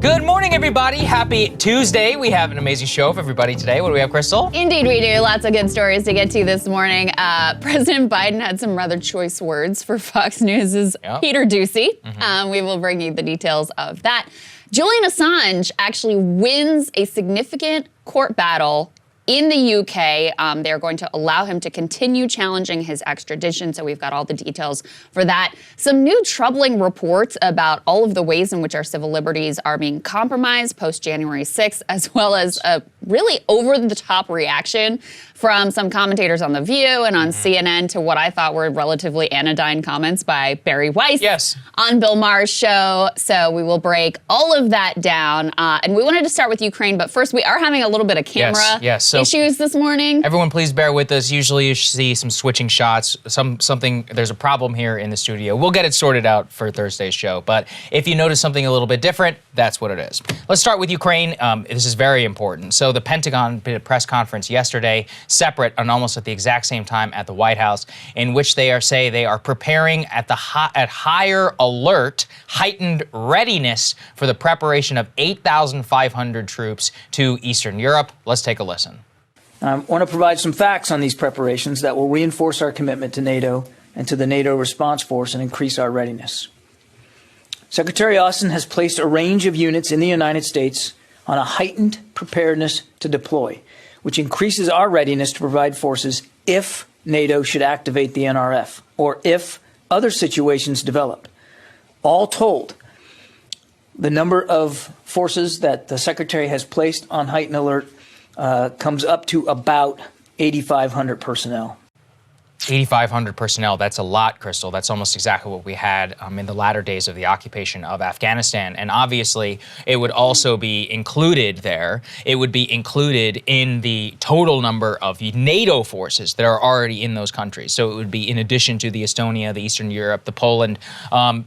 Good morning, everybody. Happy Tuesday. We have an amazing show for everybody today. What do we have, Krystal? Indeed we do. Lots of good stories to get to this morning. President Biden had some rather choice words for Fox News' Peter Doocy. We will bring you the details of that. Julian Assange actually wins a significant court battle in the UK. They're going to allow him to continue challenging his extradition, so we've got all the details for that. Some new troubling reports about all of the ways in which our civil liberties are being compromised post-January 6th, as well as a really over-the-top reaction from some commentators on The View and on CNN to what I thought were relatively anodyne comments by Barry Weiss on Bill Maher's show. So we will break all of that down. And we wanted to start with Ukraine, but first we are having a little bit of camera issues this morning. Everyone please bear with us. Usually you see some switching shots, there's a problem here in the studio. We'll get it sorted out for Thursday's show. But if you notice something a little bit different, that's what it is. Let's start with Ukraine. This is very important. So the Pentagon did a press conference yesterday, separate and almost at the exact same time at the White House, in which they are preparing at higher alert, heightened readiness for the preparation of 8,500 troops to Eastern Europe. Let's take a listen. I want to provide some facts on these preparations that will reinforce our commitment to NATO and to the NATO response force and increase our readiness. Secretary Austin has placed a range of units in the United States on a heightened preparedness to deploy, which increases our readiness to provide forces if NATO should activate the NRF or if other situations develop. All told, the number of forces that the Secretary has placed on heightened alert comes up to about 8,500 personnel. 8,500 personnel, that's a lot, Krystal. That's almost exactly what we had in the latter days of the occupation of Afghanistan. And obviously, it would also be included there. It would be included in the total number of NATO forces that are already in those countries. So it would be in addition to the Estonia, the Eastern Europe, the Poland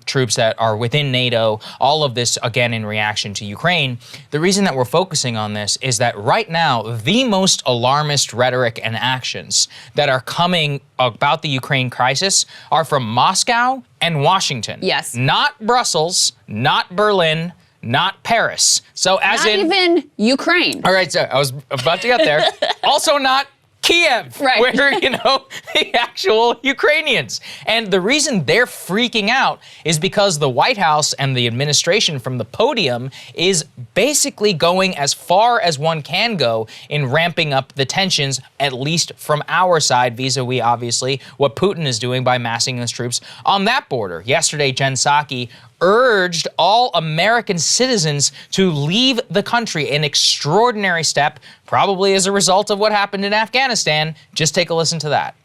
troops that are within NATO, all of this, again, in reaction to Ukraine. The reason that we're focusing on this is that right now, the most alarmist rhetoric and actions that are coming about the Ukraine crisis are from Moscow and Washington. Yes. Not Brussels, not Berlin, not Paris. So as not even Ukraine. All right, so I was about to get there. Also not Kiev, right, where, the actual Ukrainians. And the reason they're freaking out is because the White House and the administration from the podium is basically going as far as one can go in ramping up the tensions, at least from our side, vis-a-vis, obviously, what Putin is doing by massing his troops on that border. Yesterday, Jen Psaki urged all American citizens to leave the country, an extraordinary step, probably as a result of what happened in Afghanistan. Just take a listen to that.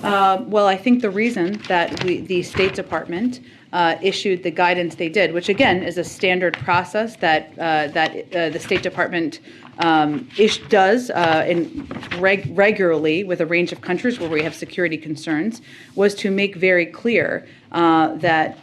Well, I think the reason that the State Department issued the guidance they did, which again is a standard process that the State Department does regularly with a range of countries where we have security concerns, was to make very clear that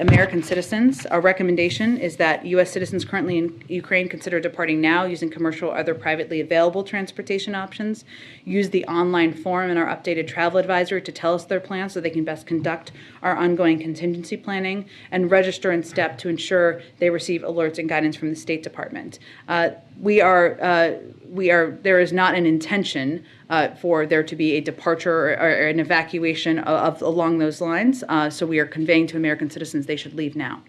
American citizens, our recommendation is that U.S. citizens currently in Ukraine consider departing now using commercial or other privately available transportation options, use the online form in our updated travel advisory to tell us their plans so they can best conduct our ongoing contingency planning, and register in STEP to ensure they receive alerts and guidance from the State Department. There is not an intention for there to be a departure or an evacuation along those lines. So we are conveying to American citizens they should leave now.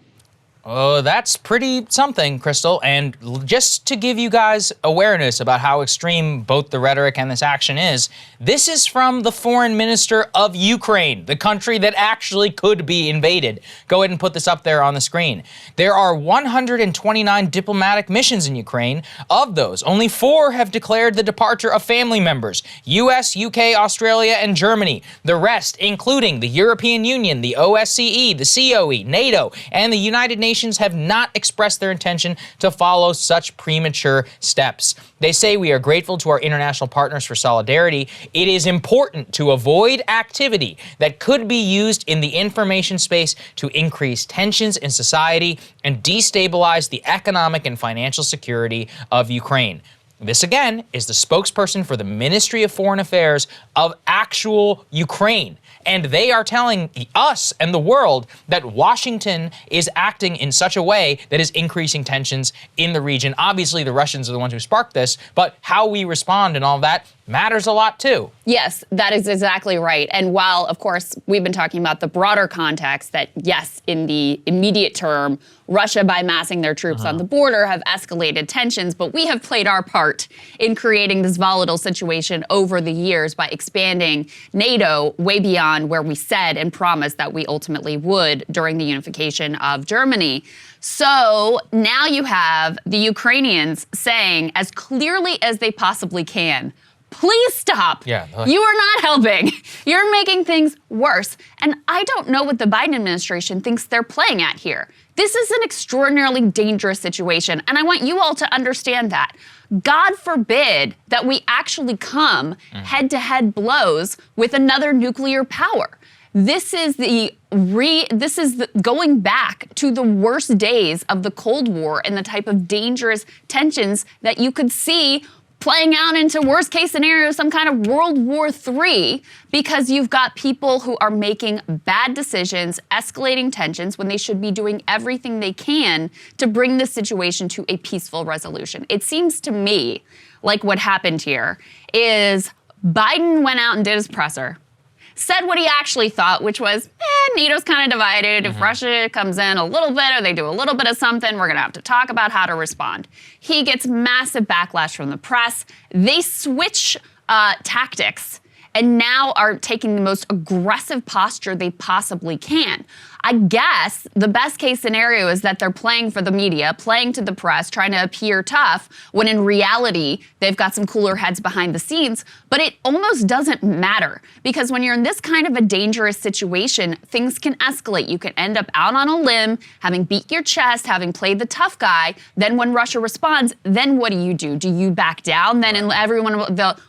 Oh, that's pretty something, Krystal. And just to give you guys awareness about how extreme both the rhetoric and this action is, this is from the foreign minister of Ukraine, the country that actually could be invaded. Go ahead and put this up there on the screen. There are 129 diplomatic missions in Ukraine. Of those, only 4 have declared the departure of family members: US, UK, Australia, and Germany. The rest, including the European Union, the OSCE, the COE, NATO, and the United Nations, have not expressed their intention to follow such premature steps. They say, "We are grateful to our international partners for solidarity. It is important to avoid activity that could be used in the information space to increase tensions in society and destabilize the economic and financial security of Ukraine." This, again, is the spokesperson for the Ministry of Foreign Affairs of actual Ukraine. And they are telling us and the world that Washington is acting in such a way that is increasing tensions in the region. Obviously, the Russians are the ones who sparked this, but how we respond and all that matters a lot too. Yes, that is exactly right. And while, of course, we've been talking about the broader context that, yes, in the immediate term, Russia, by massing their troops on the border, have escalated tensions, but we have played our part in creating this volatile situation over the years by expanding NATO way beyond where we said and promised that we ultimately would during the unification of Germany. So now you have the Ukrainians saying as clearly as they possibly can, please stop. Yeah. You are not helping. You're making things worse. And I don't know what the Biden administration thinks they're playing at here. This is an extraordinarily dangerous situation, and I want you all to understand that. God forbid that we actually come head-to-head blows with another nuclear power. This is going back to the worst days of the Cold War and the type of dangerous tensions that you could see playing out into worst case scenario, some kind of World War III, because you've got people who are making bad decisions, escalating tensions when they should be doing everything they can to bring this situation to a peaceful resolution. It seems to me like what happened here is Biden went out and did his presser, said what he actually thought, which was, NATO's kind of divided. If Russia comes in a little bit or they do a little bit of something, we're going to have to talk about how to respond. He gets massive backlash from the press. They switch tactics and now are taking the most aggressive posture they possibly can. I guess the best case scenario is that they're playing for the media, playing to the press, trying to appear tough, when in reality, they've got some cooler heads behind the scenes. But it almost doesn't matter, because when you're in this kind of a dangerous situation, things can escalate. You can end up out on a limb, having beat your chest, having played the tough guy. Then when Russia responds, then what do? Do you back down? Then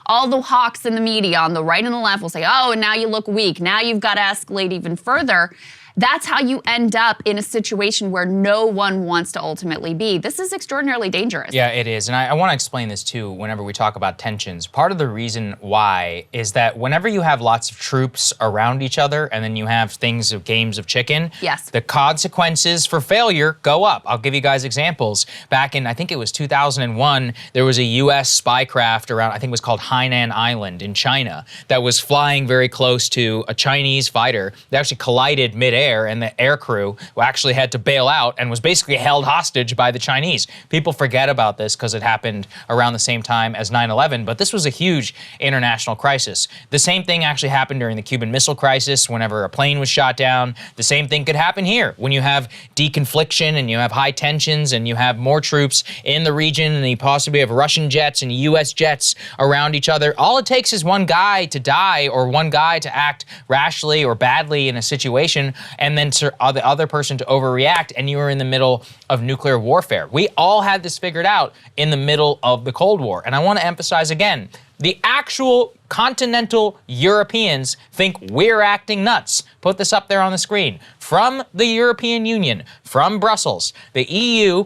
all the hawks in the media on the right and the left will say, oh, and now you look weak. Now you've got to escalate even further. That's how you end up in a situation where no one wants to ultimately be. This is extraordinarily dangerous. Yeah, it is. And I want to explain this too whenever we talk about tensions. Part of the reason why is that whenever you have lots of troops around each other and then you have things of games of chicken, yes, the consequences for failure go up. I'll give you guys examples. Back in, I think it was 2001, there was a U.S. spy craft around, I think it was called Hainan Island in China, that was flying very close to a Chinese fighter. They actually collided midair, and the air crew actually had to bail out and was basically held hostage by the Chinese. People forget about this because it happened around the same time as 9/11, but this was a huge international crisis. The same thing actually happened during the Cuban Missile Crisis whenever a plane was shot down. The same thing could happen here when you have deconfliction and you have high tensions and you have more troops in the region and you possibly have Russian jets and US jets around each other. All it takes is one guy to die or one guy to act rashly or badly in a situation, and then the other person to overreact, and you are in the middle of nuclear warfare. We all had this figured out in the middle of the Cold War. And I want to emphasize again, the actual continental Europeans think we're acting nuts. Put this up there on the screen. From the European Union, from Brussels, the EU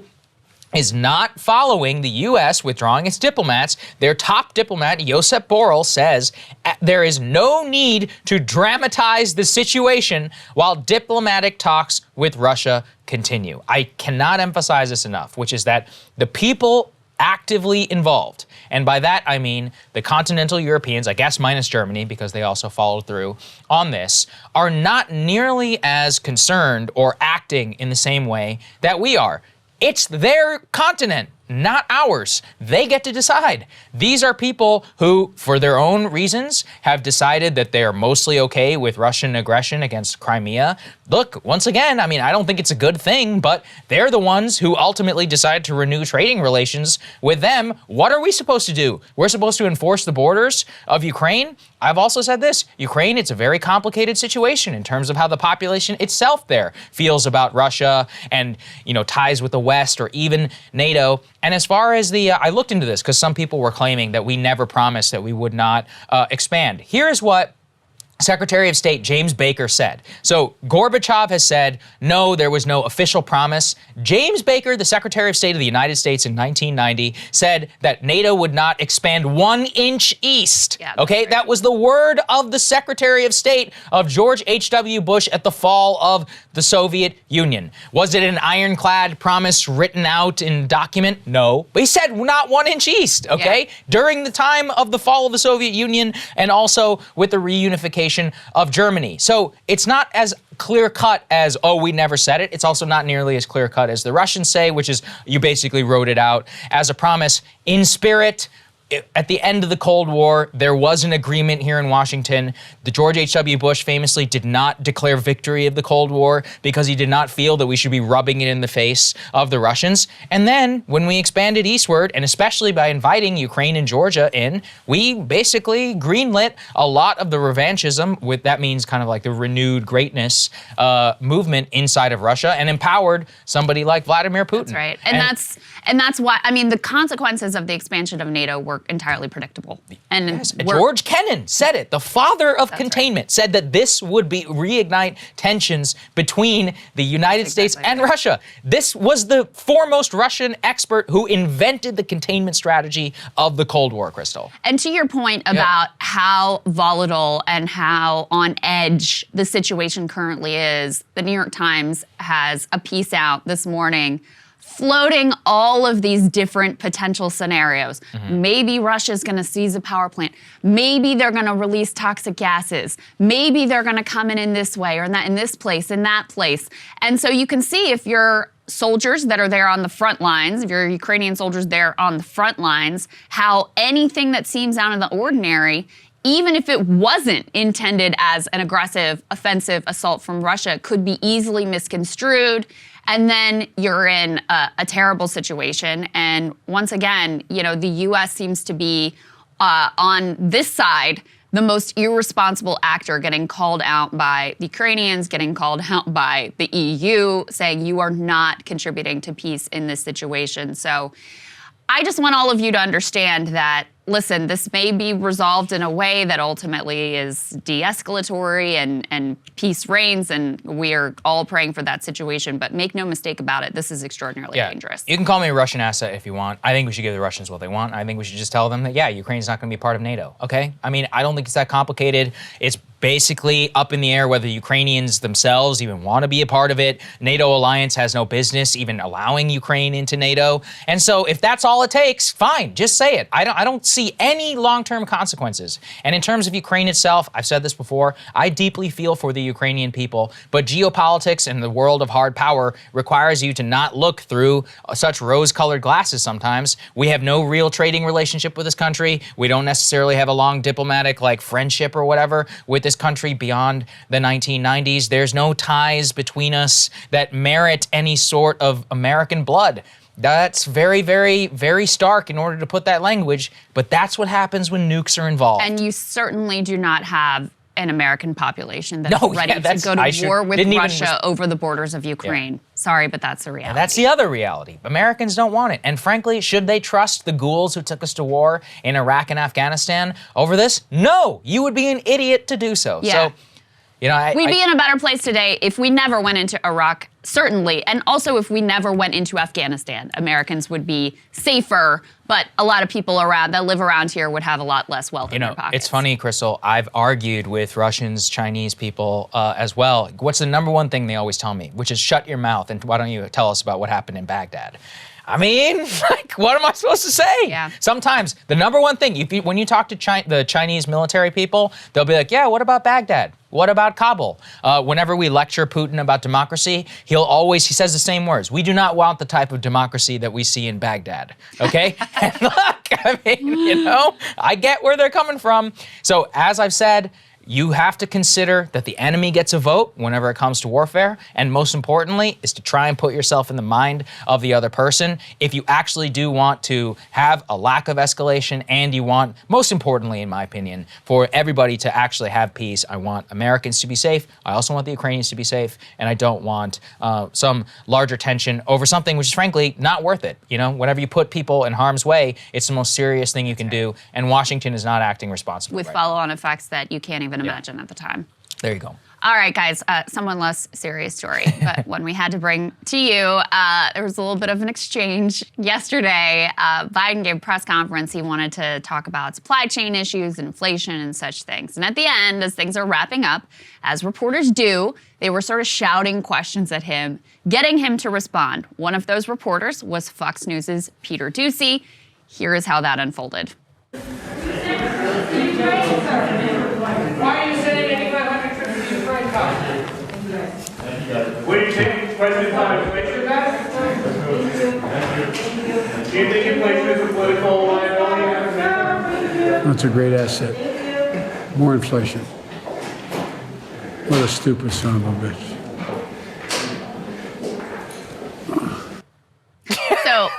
is not following the U.S. withdrawing its diplomats. Their top diplomat, Josep Borrell, says there is no need to dramatize the situation while diplomatic talks with Russia continue. I cannot emphasize this enough, which is that the people actively involved, and by that I mean the continental Europeans, I guess minus Germany because they also followed through on this, are not nearly as concerned or acting in the same way that we are. It's their continent, not ours. They get to decide. These are people who, for their own reasons, have decided that they are mostly okay with Russian aggression against Crimea. Look, once again, I mean, I don't think it's a good thing, but they're the ones who ultimately decide to renew trading relations with them. What are we supposed to do? We're supposed to enforce the borders of Ukraine? I've also said this, Ukraine, it's a very complicated situation in terms of how the population itself there feels about Russia and, ties with the West or even NATO. And as far as I looked into this because some people were claiming that we never promised that we would not expand. Here's what Secretary of State James Baker said. So Gorbachev has said, no, there was no official promise. James Baker, the Secretary of State of the United States in 1990, said that NATO would not expand 1 inch east. Yeah, okay, right. that was the word of the Secretary of State of George H.W. Bush at the fall of the Soviet Union. Was it an ironclad promise written out in document? No. But he said not 1 inch east, okay? Yeah. During the time of the fall of the Soviet Union and also with the reunification of Germany. So it's not as clear-cut as, oh, we never said it. It's also not nearly as clear-cut as the Russians say, which is you basically wrote it out as a promise in spirit. At the end of the Cold War, there was an agreement here in Washington. The George H.W. Bush famously did not declare victory of the Cold War because he did not feel that we should be rubbing it in the face of the Russians. And then when we expanded eastward, and especially by inviting Ukraine and Georgia in, we basically greenlit a lot of the revanchism, with that means kind of like the renewed greatness movement inside of Russia, and empowered somebody like Vladimir Putin. That's right. And that's why, I mean, the consequences of the expansion of NATO were entirely predictable. And yes, George Kennan said it. The father of containment said that this would be reignite tensions between the United States and Russia. This was the foremost Russian expert who invented the containment strategy of the Cold War, Krystal. And to your point about how volatile and how on edge the situation currently is, the New York Times has a piece out this morning floating all of these different potential scenarios. Maybe Russia's going to seize a power plant. Maybe they're going to release toxic gases. Maybe they're going to come in this way or in this place, in that place. And so you can see if you're soldiers that are there on the front lines, if you're Ukrainian soldiers there on the front lines, how anything that seems out of the ordinary, even if it wasn't intended as an aggressive, offensive assault from Russia, could be easily misconstrued. And then you're in a terrible situation. And once again, you know, the U.S. seems to be on this side the most irresponsible actor, getting called out by the Ukrainians, getting called out by the EU, saying you are not contributing to peace in this situation. So I just want all of you to understand that, listen, this may be resolved in a way that ultimately is de-escalatory and peace reigns, and we are all praying for that situation. But make no mistake about it, this is extraordinarily dangerous. You can call me a Russian asset if you want. I think we should give the Russians what they want. I think we should just tell them that, yeah, Ukraine's not going to be part of NATO, okay? I mean, I don't think it's that complicated. It's basically up in the air whether Ukrainians themselves even want to be a part of it. NATO alliance has no business even allowing Ukraine into NATO. And so if that's all it takes, fine, just say it. I don't see any long-term consequences. And in terms of Ukraine itself, I've said this before, I deeply feel for the Ukrainian people, but geopolitics and the world of hard power requires you to not look through such rose-colored glasses sometimes. We have no real trading relationship with this country. We don't necessarily have a long diplomatic friendship or whatever with this country beyond the 1990s. There's no ties between us that merit any sort of American blood. That's very, very, very stark in order to put that language, but that's what happens when nukes are involved. And you certainly do not have an American population that's ready to go to war with Russia over the borders of Ukraine. Yeah. Sorry, but that's the reality. And that's the other reality. Americans don't want it. And frankly, should they trust the ghouls who took us to war in Iraq and Afghanistan over this? No, you would be an idiot to do so. Yeah. So, you know, we'd be in a better place today if we never went into Iraq, certainly. And also if we never went into Afghanistan, Americans would be safer, but a lot of people that live around here would have a lot less wealth in their pockets. It's funny, Krystal, I've argued with Russians, Chinese people as well. What's the number one thing they always tell me? Which is shut your mouth and why don't you tell us about what happened in Baghdad? I mean, what am I supposed to say? Yeah. Sometimes the number one thing, when you talk to the Chinese military people, they'll be like, yeah, what about Baghdad? What about Kabul? Whenever we lecture Putin about democracy, he says the same words. We do not want the type of democracy that we see in Baghdad, okay? And look, I mean, I get where they're coming from. So as I've said, you have to consider that the enemy gets a vote whenever it comes to warfare, and most importantly is to try and put yourself in the mind of the other person. If you actually do want to have a lack of escalation and you want, most importantly in my opinion, for everybody to actually have peace, I want Americans to be safe, I also want the Ukrainians to be safe, and I don't want some larger tension over something which is frankly not worth it. You know, whenever you put people in harm's way, it's the most serious thing you can do, and Washington is not acting responsibly. With follow-on effects that you can't even even imagine at the time. There you go. All right, guys, somewhat less serious story, but one we had to bring to you. There was a little bit of an exchange yesterday. Biden gave a press conference. He wanted to talk about supply chain issues, inflation, and such things. And at the end, as things are wrapping up, as reporters do, they were sort of shouting questions at him, getting him to respond. One of those reporters was Fox News' Peter Doocy. Here is how that unfolded. Why are you sending 8,500 troops to Ukraine? Would you take President Biden's inflation back? Do you think inflation is a political liability? That's a great asset. More inflation. What a stupid son of a bitch. So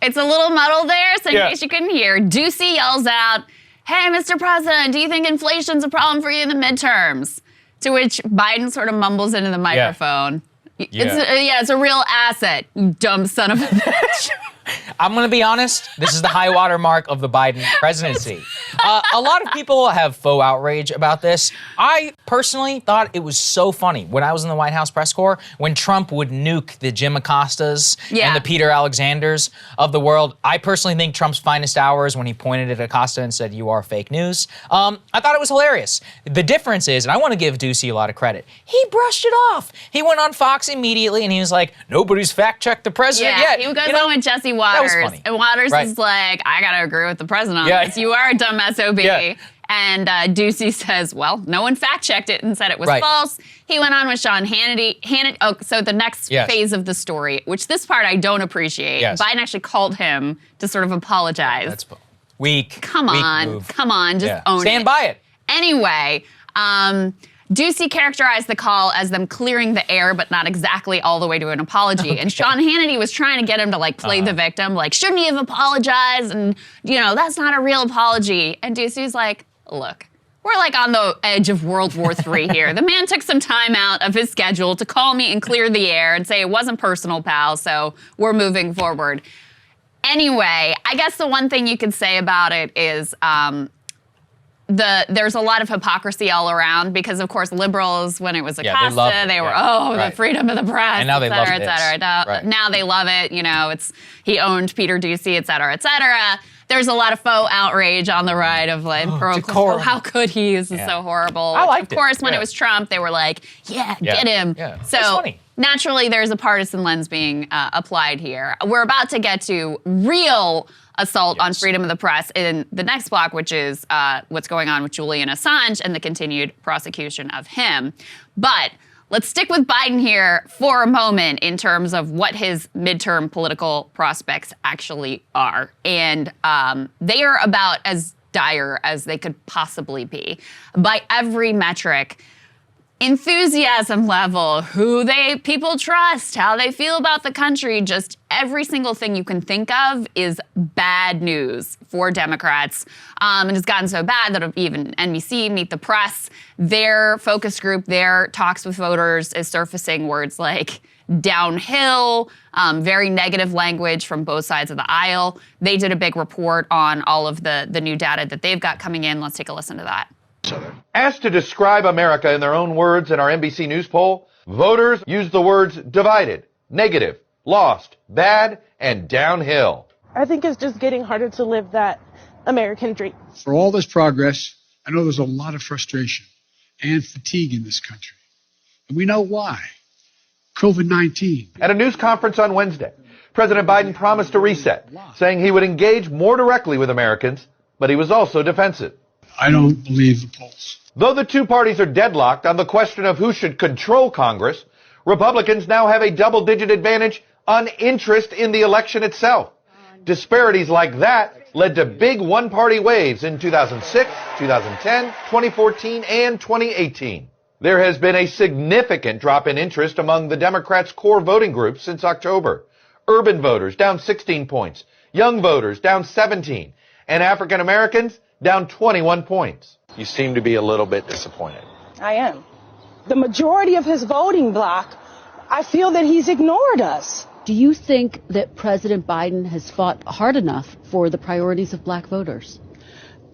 it's a little muddled there, so in case you couldn't hear, Doocy yells out, "Hey, Mr. President, do you think inflation's a problem for you in the midterms?" To which Biden sort of mumbles into the microphone. It's a real asset, you dumb son of a bitch. I'm going to be honest. This is the high water mark of the Biden presidency. A lot of people have faux outrage about this. I personally thought it was so funny when I was in the White House press corps, when Trump would nuke the Jim Acostas and the Peter Alexanders of the world. I personally think Trump's finest hours when he pointed at Acosta and said, "You are fake news." I thought it was hilarious. The difference is, and I want to give Doocy a lot of credit, he brushed it off. He went on Fox immediately and he was like, "Nobody's fact-checked the president yet." He goes on with Jesse Waters. Funny. And Waters is like, "I gotta agree with the president on this. You are a dumb SOB." And Doocy says, "Well, no one fact-checked it and said it was false." He went on with Sean Hannity. So the next phase of the story, which this part I don't appreciate, Biden actually called him to sort of apologize. That's weak. Come on, just own it. Stand by it. Anyway, Doocy characterized the call as them clearing the air, but not exactly all the way to an apology. Okay. And Sean Hannity was trying to get him to like play the victim, like, shouldn't he have apologized? And, that's not a real apology. And Doocy's like, look, we're like on the edge of World War III here. The man took some time out of his schedule to call me and clear the air and say it wasn't personal, pal, so we're moving forward. Anyway, I guess the one thing you could say about it is, there's a lot of hypocrisy all around because, of course, liberals, when it was Acosta, they were, the freedom of the press, and now they love et cetera. Now they love it. He owned Peter Doocy, et cetera, et cetera. There's a lot of faux outrage on the right of like, how could he? This is so horrible. I liked it. Of course, when it was Trump, they were like, get him. Yeah. So naturally, there's a partisan lens being applied here. We're about to get to real assault on freedom of the press in the next block, which is what's going on with Julian Assange and the continued prosecution of him. But let's stick with Biden here for a moment in terms of what his midterm political prospects actually are. And they are about as dire as they could possibly be. By every metric, enthusiasm level, people trust, how they feel about the country, just every single thing you can think of is bad news for Democrats. And it's gotten so bad that even NBC, Meet the Press, their focus group, their talks with voters is surfacing words like downhill, very negative language from both sides of the aisle. They did a big report on all of the new data that they've got coming in. Let's take a listen to that. Asked to describe America in their own words in our NBC News poll, voters used the words divided, negative, lost, bad, and downhill. I think it's just getting harder to live that American dream. For all this progress, I know there's a lot of frustration and fatigue in this country. And we know why. COVID-19. At a news conference on Wednesday, President Biden promised a reset, saying he would engage more directly with Americans, but he was also defensive. I don't believe the polls. Though the two parties are deadlocked on the question of who should control Congress, Republicans now have a double-digit advantage on interest in the election itself. Disparities like that led to big one-party waves in 2006, 2010, 2014, and 2018. There has been a significant drop in interest among the Democrats' core voting groups since October. Urban voters down 16 points, young voters down 17, and African Americans down 21 points. You seem to be a little bit disappointed. I am. The majority of his voting bloc, I feel that he's ignored us. Do you think that President Biden has fought hard enough for the priorities of black voters?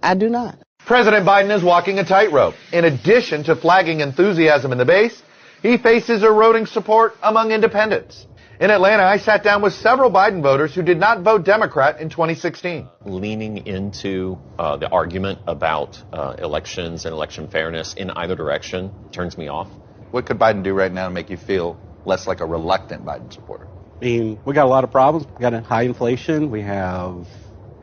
I do not. President Biden is walking a tightrope. In addition to flagging enthusiasm in the base, he faces eroding support among independents. In Atlanta, I sat down with several Biden voters who did not vote Democrat in 2016. Leaning into the argument about elections and election fairness in either direction turns me off. What could Biden do right now to make you feel less like a reluctant Biden supporter? I mean, we got a lot of problems. We got a high inflation. We have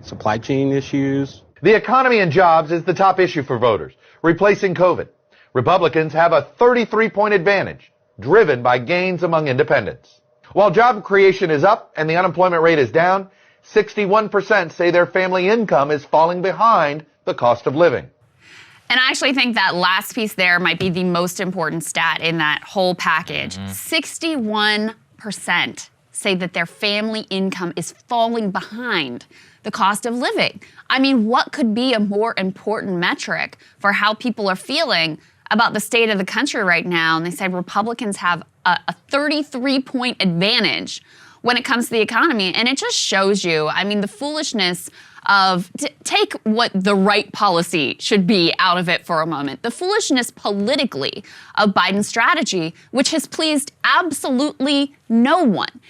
supply chain issues. The economy and jobs is the top issue for voters, replacing COVID. Republicans have a 33-point advantage, driven by gains among independents. While job creation is up and the unemployment rate is down, 61% say their family income is falling behind the cost of living. And I actually think that last piece there might be the most important stat in that whole package. 61% say that their family income is falling behind the cost of living. I mean, what could be a more important metric for how people are feeling about the state of the country right now? And they said Republicans have a 33-point advantage when it comes to the economy. And it just shows you, I mean, the foolishness of, take what the right policy should be out of it for a moment. The foolishness politically of Biden's strategy, which has pleased absolutely no one.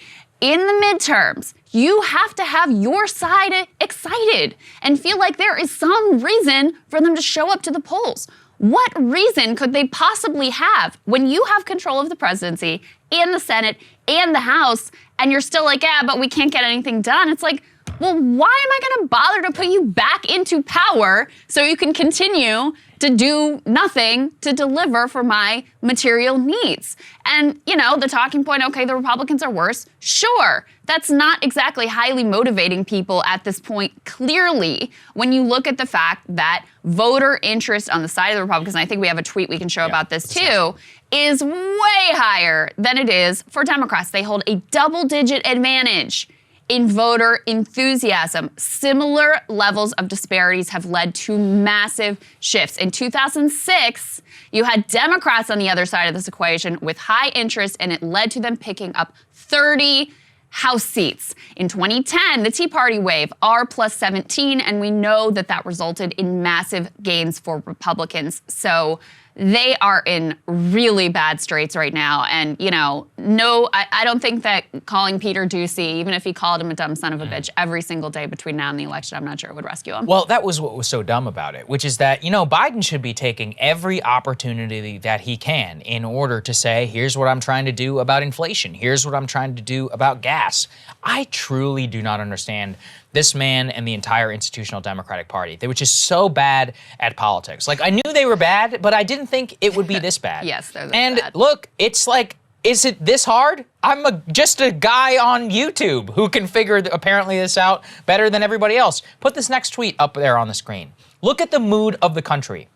In the midterms, you have to have your side excited and feel like there is some reason for them to show up to the polls. What reason could they possibly have when you have control of the presidency and the Senate and the House and you're still like, yeah, but we can't get anything done? It's like, well, why am I going to bother to put you back into power so you can continue to do nothing to deliver for my material needs? And, you know, the talking point, okay, the Republicans are worse. Sure, that's not exactly highly motivating people at this point, clearly, when you look at the fact that voter interest on the side of the Republicans, and I think we have a tweet we can show about this too, is way higher than it is for Democrats. They hold a double-digit advantage in voter enthusiasm. Similar levels of disparities have led to massive shifts. In 2006, you had Democrats on the other side of this equation with high interest, and it led to them picking up 30 House seats. In 2010, the Tea Party wave, R plus 17, and we know that that resulted in massive gains for Republicans. So they are in really bad straits right now. And, you know, no, I don't think that calling Peter Doocy, even if he called him a dumb son of a bitch every single day between now and the election, I'm not sure it would rescue him. Well, that was what was so dumb about it, which is that, you know, Biden should be taking every opportunity that he can in order to say, here's what I'm trying to do about inflation. Here's what I'm trying to do about gas. I truly do not understand this man and the entire institutional Democratic Party, which is so bad at politics. Like, I knew they were bad, but I didn't think it would be this bad. Yes, they're this and bad. Look, it's like, is it this hard? I'm just a guy on YouTube who can figure apparently this out better than everybody else. Put this next tweet up there on the screen. Look at the mood of the country.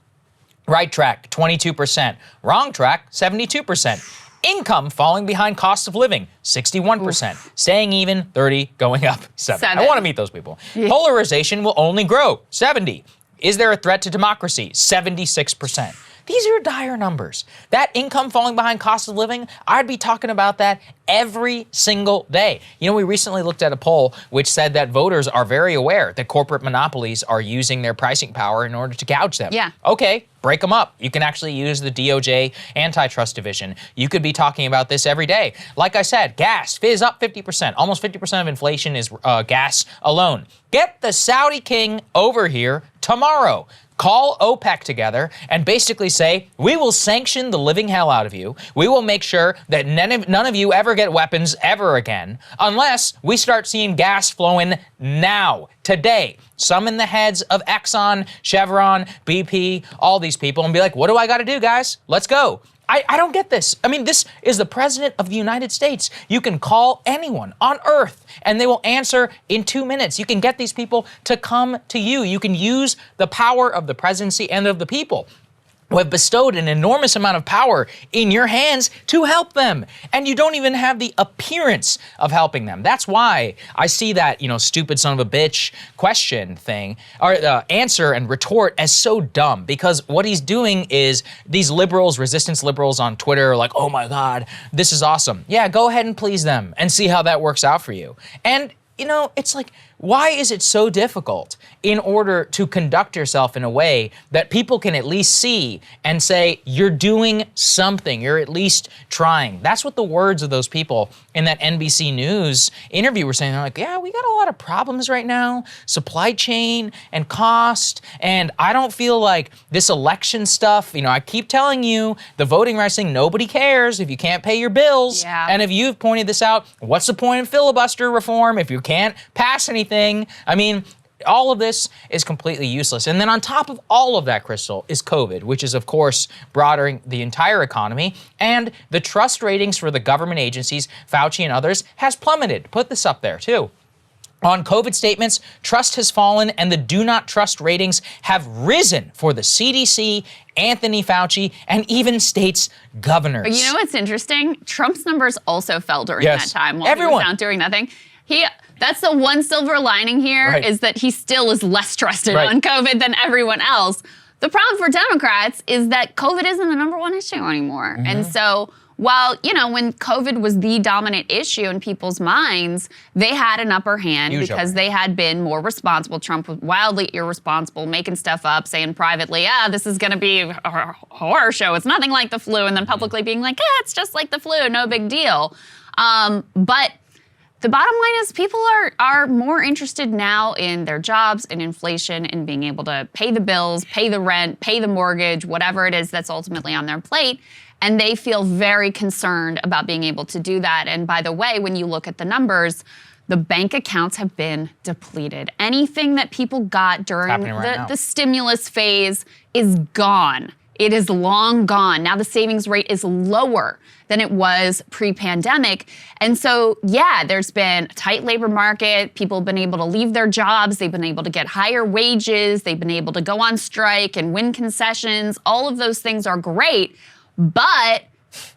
Right track, 22%. Wrong track, 72%. Income falling behind cost of living, 61%. Oof. Staying even, 30, going up, 7. I want to meet those people. Polarization will only grow, 70. Is there a threat to democracy? 76%. These are dire numbers. That income falling behind cost of living, I'd be talking about that every single day. You know, we recently looked at a poll which said that voters are very aware that corporate monopolies are using their pricing power in order to gouge them. Yeah. Okay, break them up. You can actually use the DOJ antitrust division. You could be talking about this every day. Like I said, gas is up 50%. Almost 50% of inflation is gas alone. Get the Saudi king over here tomorrow. Call OPEC together and basically say, we will sanction the living hell out of you. We will make sure that none of you ever get weapons ever again, unless we start seeing gas flowing now, today. Some in the heads of Exxon, Chevron, BP, all these people, and be like, what do I got to do, guys? Let's go. I don't get this. I mean, this is the president of the United States. You can call anyone on earth and they will answer in 2 minutes. You can get these people to come to you. You can use the power of the presidency and of the people who have bestowed an enormous amount of power in your hands to help them. And you don't even have the appearance of helping them. That's why I see that, you know, stupid son of a bitch question thing, or answer and retort as so dumb, because what he's doing is these liberals, resistance liberals on Twitter are like, oh my God, this is awesome. Yeah, go ahead and please them and see how that works out for you. And it's like, why is it so difficult in order to conduct yourself in a way that people can at least see and say, you're doing something, you're at least trying? That's what the words of those people in that NBC News interview were saying. They're like, yeah, we got a lot of problems right now, supply chain and cost, and I don't feel like this election stuff, I keep telling you, the voting rights thing, nobody cares if you can't pay your bills. Yeah. And if you've pointed this out, what's the point of filibuster reform if you can't pass anything? I mean, all of this is completely useless. And then on top of all of that, Krystal, is COVID, which is, of course, broadening the entire economy. And the trust ratings for the government agencies, Fauci and others, has plummeted. Put this up there, too. On COVID statements, trust has fallen and the do not trust ratings have risen for the CDC, Anthony Fauci, and even states' governors. But you know what's interesting? Trump's numbers also fell during that time while he was out doing nothing. That's the one silver lining here, is that he still is less trusted on COVID than everyone else. The problem for Democrats is that COVID isn't the number one issue anymore. And so while, when COVID was the dominant issue in people's minds, they had an upper hand because they had been more responsible. Trump was wildly irresponsible, making stuff up, saying privately, this is going to be a horror show. It's nothing like the flu. And then publicly being like, it's just like the flu, no big deal. But the bottom line is people are more interested now in their jobs, in inflation, in being able to pay the bills, pay the rent, pay the mortgage, whatever it is that's ultimately on their plate. And they feel very concerned about being able to do that. And by the way, when you look at the numbers, the bank accounts have been depleted. Anything that people got during the stimulus phase is gone. It is long gone. Now the savings rate is lower than it was pre-pandemic. And so, there's been a tight labor market. People have been able to leave their jobs. They've been able to get higher wages. They've been able to go on strike and win concessions. All of those things are great, but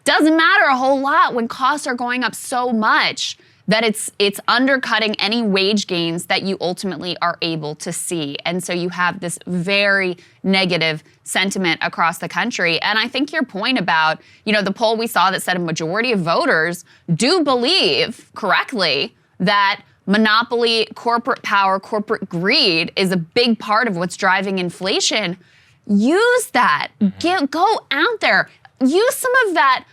doesn't matter a whole lot when costs are going up so much that it's undercutting any wage gains that you ultimately are able to see. And so you have this very negative sentiment across the country. And I think your point about, the poll we saw that said a majority of voters do believe correctly that monopoly, corporate power, corporate greed is a big part of what's driving inflation. Use that. Go out there. Use some of that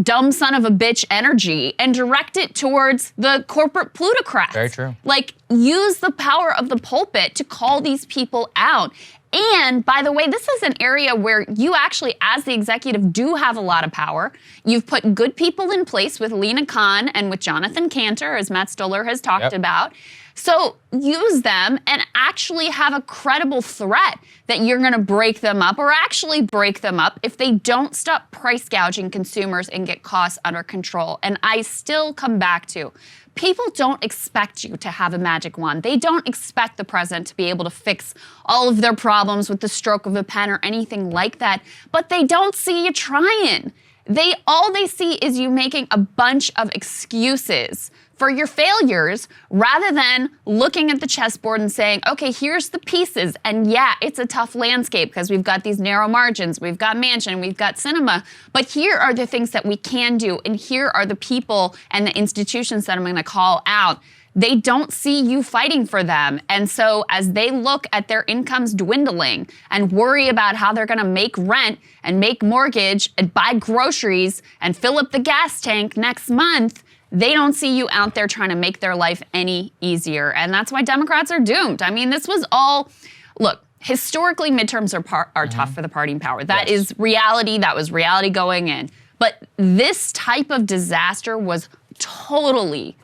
dumb son of a bitch energy and direct it towards the corporate plutocrats. Very true. Like, use the power of the pulpit to call these people out. And by the way, this is an area where you actually, as the executive, do have a lot of power. You've put good people in place with Lena Khan and with Jonathan Cantor, as Matt Stoller has talked about. So use them and actually have a credible threat that you're going to break them up or actually break them up if they don't stop price gouging consumers and get costs under control. And I still come back to, people don't expect you to have a magic wand. They don't expect the president to be able to fix all of their problems with the stroke of a pen or anything like that. But they don't see you trying. All they see is you making a bunch of excuses for your failures rather than looking at the chessboard and saying, okay, here's the pieces. And it's a tough landscape because we've got these narrow margins, we've got Manchin, we've got Sinema, but here are the things that we can do. And here are the people and the institutions that I'm going to call out. They don't see you fighting for them. And so as they look at their incomes dwindling and worry about how they're going to make rent and make mortgage and buy groceries and fill up the gas tank next month, they don't see you out there trying to make their life any easier. And that's why Democrats are doomed. I mean, this was all, look, historically midterms are tough for the party in power. That is reality. That was reality going in. But this type of disaster was totally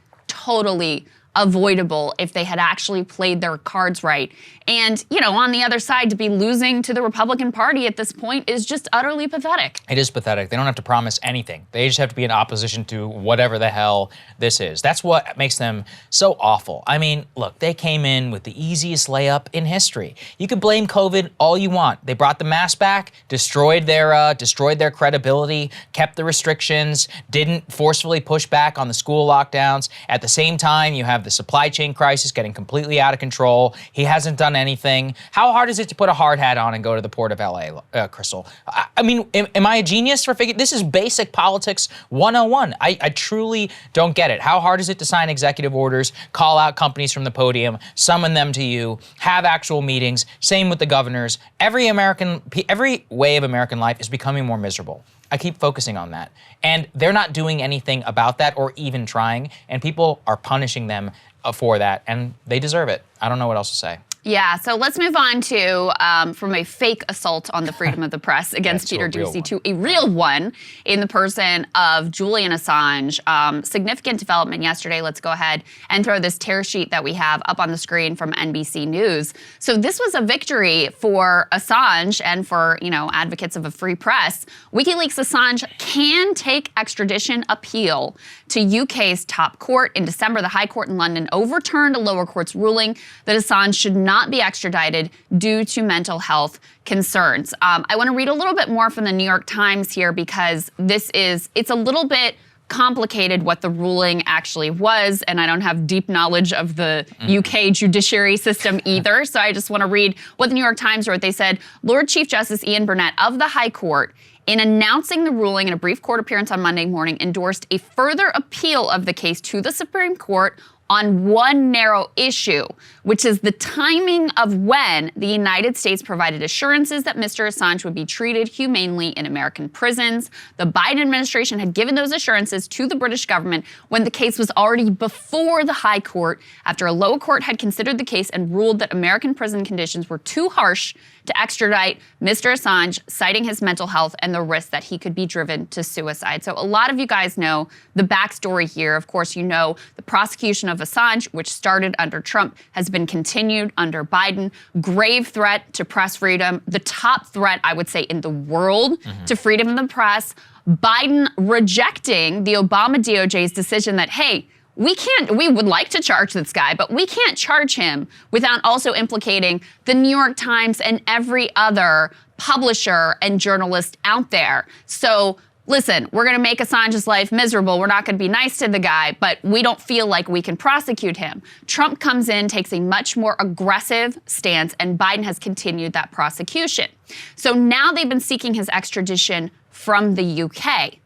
avoidable if they had actually played their cards right. And, on the other side, to be losing to the Republican Party at this point is just utterly pathetic. It is pathetic. They don't have to promise anything. They just have to be in opposition to whatever the hell this is. That's what makes them so awful. I mean, look, they came in with the easiest layup in history. You can blame COVID all you want. They brought the mask back, destroyed their credibility, kept the restrictions, didn't forcefully push back on the school lockdowns. At the same time, you have the supply chain crisis getting completely out of control. He hasn't done anything. How hard is it to put a hard hat on and go to the port of LA, Krystal? I mean, am I a genius for figuring? This is basic politics 101. I truly don't get it. How hard is it to sign executive orders, call out companies from the podium, summon them to you, have actual meetings? Same with the governors. Every way of American life is becoming more miserable. I keep focusing on that. And they're not doing anything about that or even trying. And people are punishing them for that. And they deserve it. I don't know what else to say. Yeah, so let's move on to from a fake assault on the freedom of the press against Peter Doocy to a real one in the person of Julian Assange. Significant development yesterday. Let's go ahead and throw this tear sheet that we have up on the screen from NBC News. So this was a victory for Assange and for, advocates of a free press. WikiLeaks Assange can take extradition appeal to UK's top court. In December, the High Court in London overturned a lower court's ruling that Assange should not be extradited due to mental health concerns. I want to read a little bit more from the New York Times here because it's a little bit complicated what the ruling actually was, and I don't have deep knowledge of the UK judiciary system either, so I just want to read what the New York Times wrote. They said, Lord Chief Justice Ian Burnett of the High Court, in announcing the ruling in a brief court appearance on Monday morning, endorsed a further appeal of the case to the Supreme Court on one narrow issue, which is the timing of when the United States provided assurances that Mr. Assange would be treated humanely in American prisons. The Biden administration had given those assurances to the British government when the case was already before the High Court, after a lower court had considered the case and ruled that American prison conditions were too harsh to extradite Mr. Assange, citing his mental health and the risk that he could be driven to suicide. So a lot of you guys know the backstory here. Of course, you know the prosecution of Assange, which started under Trump, has been continued under Biden. Grave threat to press freedom, the top threat, I would say, in the world to freedom of the press. Biden rejecting the Obama DOJ's decision that, hey, we would like to charge this guy, but we can't charge him without also implicating the New York Times and every other publisher and journalist out there. So listen, we're going to make Assange's life miserable. We're not going to be nice to the guy, but we don't feel like we can prosecute him. Trump comes in, takes a much more aggressive stance, and Biden has continued that prosecution. So now they've been seeking his extradition from the UK.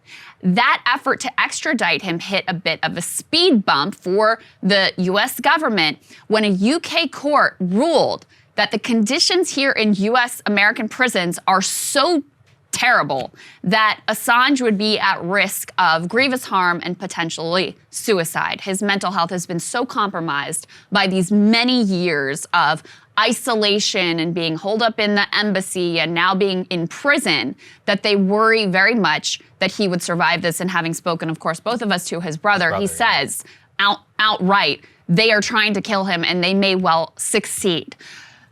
That effort to extradite him hit a bit of a speed bump for the U.S. government when a UK court ruled that the conditions here in U.S. American prisons are so terrible that Assange would be at risk of grievous harm and potentially suicide. His mental health has been so compromised by these many years of isolation and being holed up in the embassy and now being in prison that they worry very much that he would survive this. And having spoken, of course, both of us to his brother, he says outright, they are trying to kill him and they may well succeed.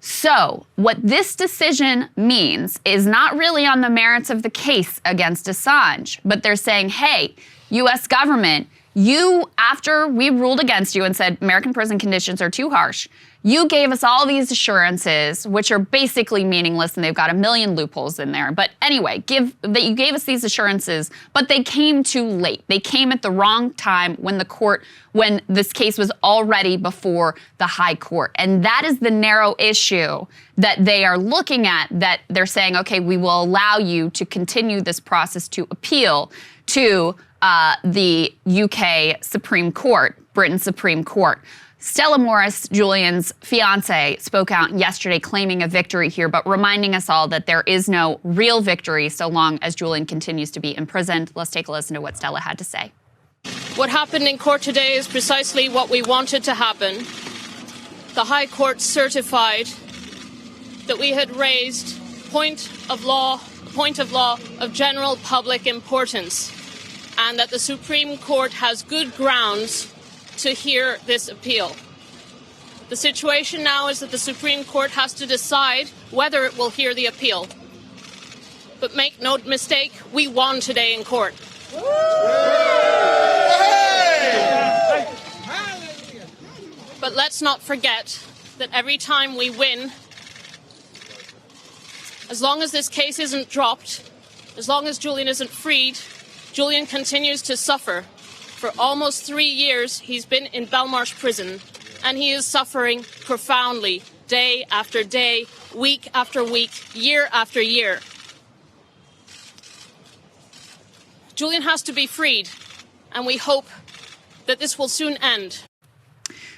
So what this decision means is not really on the merits of the case against Assange, but they're saying, hey, U.S. government, you, after we ruled against you and said American prison conditions are too harsh, you gave us all these assurances, which are basically meaningless, and they've got a million loopholes in there. But anyway, you gave us these assurances, but they came too late. They came at the wrong time when this case was already before the High Court. And that is the narrow issue that they are looking at, that they're saying, okay, we will allow you to continue this process to appeal to the UK Supreme Court, Britain's Supreme Court. Stella Morris, Julian's fiance, spoke out yesterday claiming a victory here, but reminding us all that there is no real victory so long as Julian continues to be imprisoned. Let's take a listen to what Stella had to say. What happened in court today is precisely what we wanted to happen. The High Court certified that we had raised point of law of general public importance, and that the Supreme Court has good grounds to hear this appeal. The situation now is that the Supreme Court has to decide whether it will hear the appeal. But make no mistake, we won today in court. But let's not forget that every time we win, as long as this case isn't dropped, as long as Julian isn't freed, Julian continues to suffer For almost 3 years, he's been in Belmarsh prison, and he is suffering profoundly, day after day, week after week, year after year. Julian has to be freed, and we hope that this will soon end.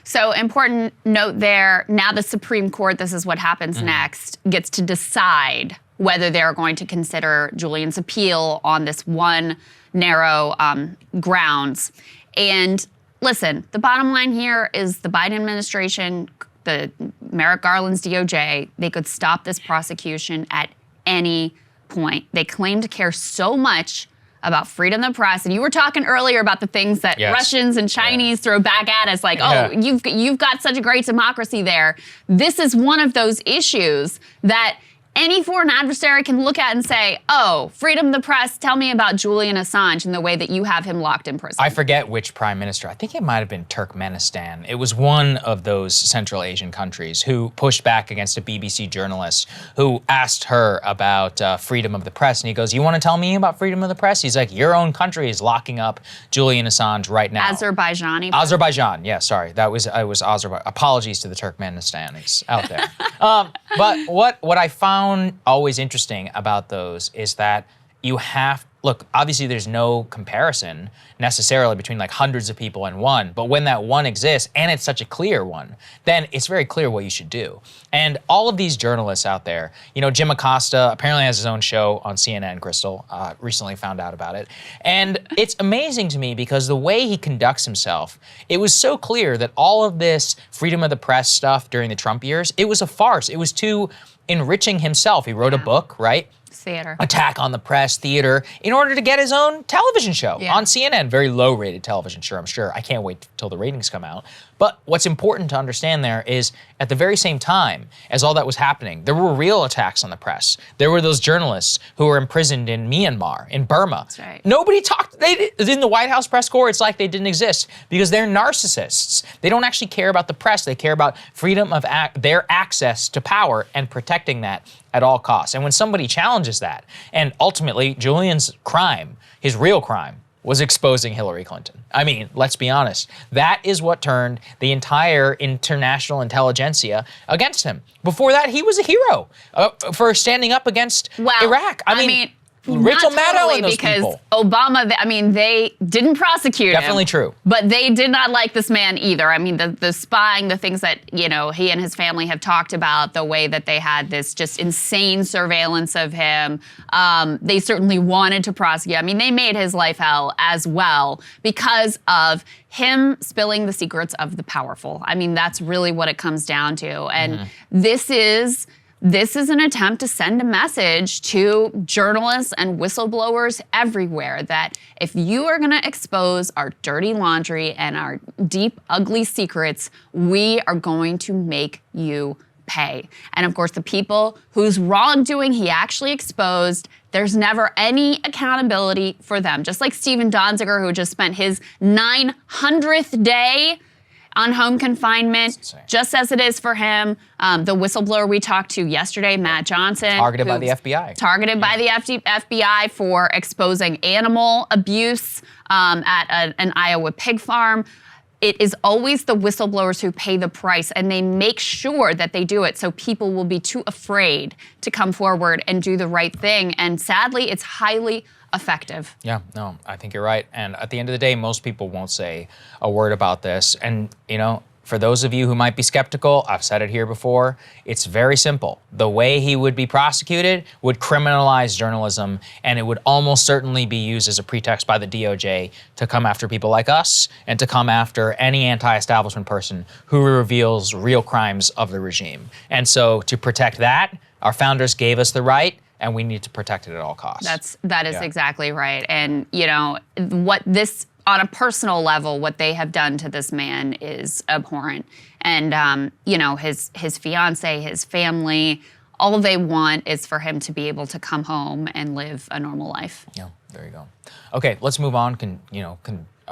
So important note there, now the Supreme Court, this is what happens next, gets to decide whether they're going to consider Julian's appeal on this one narrow grounds. And listen, the bottom line here is the Biden administration, the Merrick Garland's DOJ, they could stop this prosecution at any point. They claim to care so much about freedom of the press. And you were talking earlier about the things that Russians and Chinese throw back at us, like, oh, you've got such a great democracy there. This is one of those issues that any foreign adversary can look at and say, oh, freedom of the press, tell me about Julian Assange and the way that you have him locked in prison. I forget which prime minister. I think it might have been Turkmenistan. It was one of those Central Asian countries who pushed back against a BBC journalist who asked her about freedom of the press. And he goes, you want to tell me about freedom of the press? He's like, your own country is locking up Julian Assange right now. Azerbaijan, yeah, sorry. I was Azerbaijan. Apologies to the Turkmenistanis out there. But what I found always interesting about those is that you have, look, obviously there's no comparison necessarily between like hundreds of people and one, but when that one exists and it's such a clear one, then it's very clear what you should do. And all of these journalists out there, you know, Jim Acosta apparently has his own show on CNN, Krystal, recently found out about it. And it's amazing to me because the way he conducts himself, it was so clear that all of this freedom of the press stuff during the Trump years, it was a farce. It was too enriching himself. He wrote a book, right? Theater. Attack on the Press, theater, in order to get his own television show on CNN. Very low-rated television show, I'm sure. I can't wait till the ratings come out. But what's important to understand there is at the very same time as all that was happening, there were real attacks on the press. There were those journalists who were imprisoned in Myanmar, in Burma. That's right. Nobody talked, in the White House press corps, it's like they didn't exist because they're narcissists. They don't actually care about the press. They care about freedom of their access to power and protecting that at all costs. And when somebody challenges that, and ultimately Julian's crime, his real crime, was exposing Hillary Clinton. I mean, let's be honest. That is what turned the entire international intelligentsia against him. Before that, he was a hero for standing up against Iraq. I mean Rachel Maddow and those because Obama, I mean, they didn't prosecute him. Definitely true. But they did not like this man either. I mean, the spying, the things that, you know, he and his family have talked about, the way that they had this just insane surveillance of him. They certainly wanted to prosecute. I mean, they made his life hell as well because of him spilling the secrets of the powerful. I mean, that's really what it comes down to. And this is an attempt to send a message to journalists and whistleblowers everywhere that if you are going to expose our dirty laundry and our deep, ugly secrets, we are going to make you pay. And of course, the people whose wrongdoing he actually exposed, there's never any accountability for them. Just like Stephen Donziger, who just spent his 900th day on home confignment, just as it is for him. The whistleblower we talked to yesterday, Matt Johnson. Targeted by the FBI. Targeted by the FBI for exposing animal abuse at an Iowa pig farm. It is always the whistleblowers who pay the price, and they make sure that they do it so people will be too afraid to come forward and do the right thing. And sadly, it's highly effective. Yeah, no, I think you're right. And at the end of the day, most people won't say a word about this. And, you know, for those of you who might be skeptical, I've said it here before, it's very simple. The way he would be prosecuted would criminalize journalism, and it would almost certainly be used as a pretext by the DOJ to come after people like us and to come after any anti-establishment person who reveals real crimes of the regime. And so to protect that, our founders gave us the right, and we need to protect it at all costs. That is exactly right. And, you know, what this, on a personal level, what they have done to this man is abhorrent. And, you know, his fiance, his family, all they want is for him to be able to come home and live a normal life. Yeah, there you go. Okay, let's move on.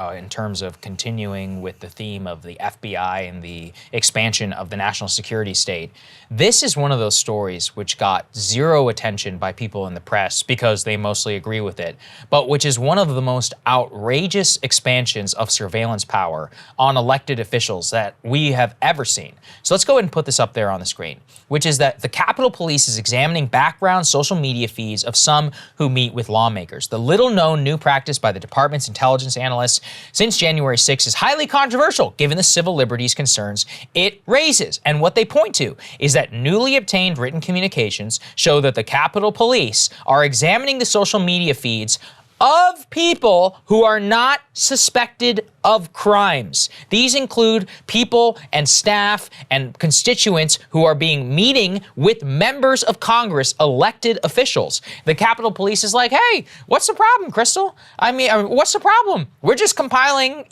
in terms of continuing with the theme of the FBI and the expansion of the national security state. This is one of those stories which got zero attention by people in the press because they mostly agree with it, but which is one of the most outrageous expansions of surveillance power on elected officials that we have ever seen. So let's go ahead and put this up there on the screen, which is that the Capitol Police is examining background social media feeds of some who meet with lawmakers. The little-known new practice by the department's intelligence analysts since January 6 is highly controversial given the civil liberties concerns it raises. And what they point to is that newly obtained written communications show that the Capitol Police are examining the social media feeds of people who are not suspected of crimes. These include people and staff and constituents who are meeting with members of Congress, elected officials. The Capitol Police is like, hey, what's the problem, Krystal? I mean, what's the problem? We're just compiling,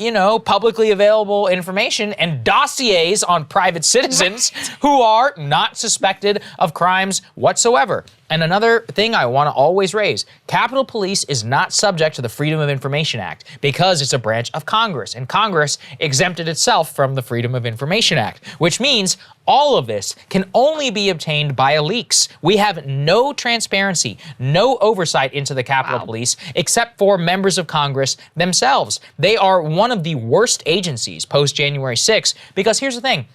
publicly available information and dossiers on private citizens who are not suspected of crimes whatsoever. And another thing I want to always raise, Capitol Police is not subject to the Freedom of Information Act because it's a branch of Congress, and Congress exempted itself from the Freedom of Information Act, which means all of this can only be obtained by leaks. We have no transparency, no oversight into the Capitol Police, except for members of Congress themselves. They are one of the worst agencies post-January 6th, because here's the thing.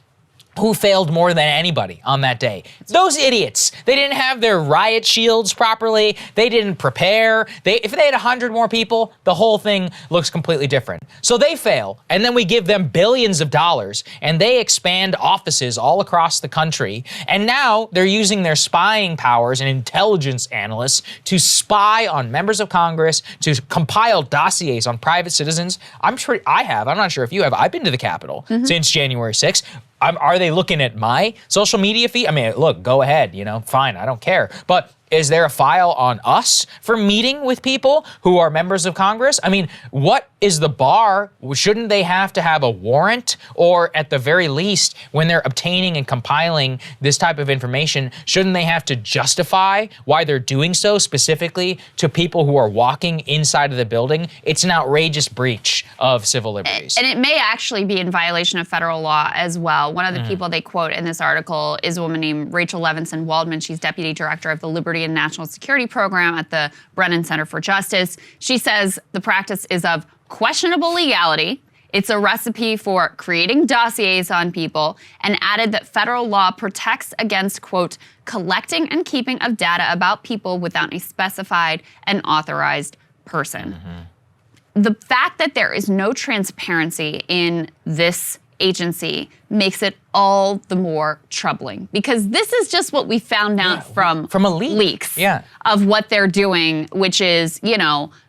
Who failed more than anybody on that day? Those idiots. They didn't have their riot shields properly. They didn't prepare. If they had 100 more people, the whole thing looks completely different. So they fail, and then we give them billions of dollars, and they expand offices all across the country. And now they're using their spying powers and intelligence analysts to spy on members of Congress, to compile dossiers on private citizens. I'm sure I have. I'm not sure if you have. I've been to the Capitol since January 6th. Are they looking at my social media feed? I mean, look, go ahead, fine, I don't care. But is there a file on us for meeting with people who are members of Congress? I mean, what is the bar? Shouldn't they have to have a warrant? Or at the very least, when they're obtaining and compiling this type of information, shouldn't they have to justify why they're doing so specifically to people who are walking inside of the building? It's an outrageous breach of civil liberties. And it may actually be in violation of federal law as well. One of the people they quote in this article is a woman named Rachel Levinson Waldman. She's deputy director of the Liberty and National Security Program at the Brennan Center for Justice. She says the practice is of questionable legality. It's a recipe for creating dossiers on people, and added that federal law protects against, quote, collecting and keeping of data about people without a specified and authorized person. The fact that there is no transparency in this agency makes it all the more troubling, because this is just what we found out from a leak. Leaks of what they're doing, which is,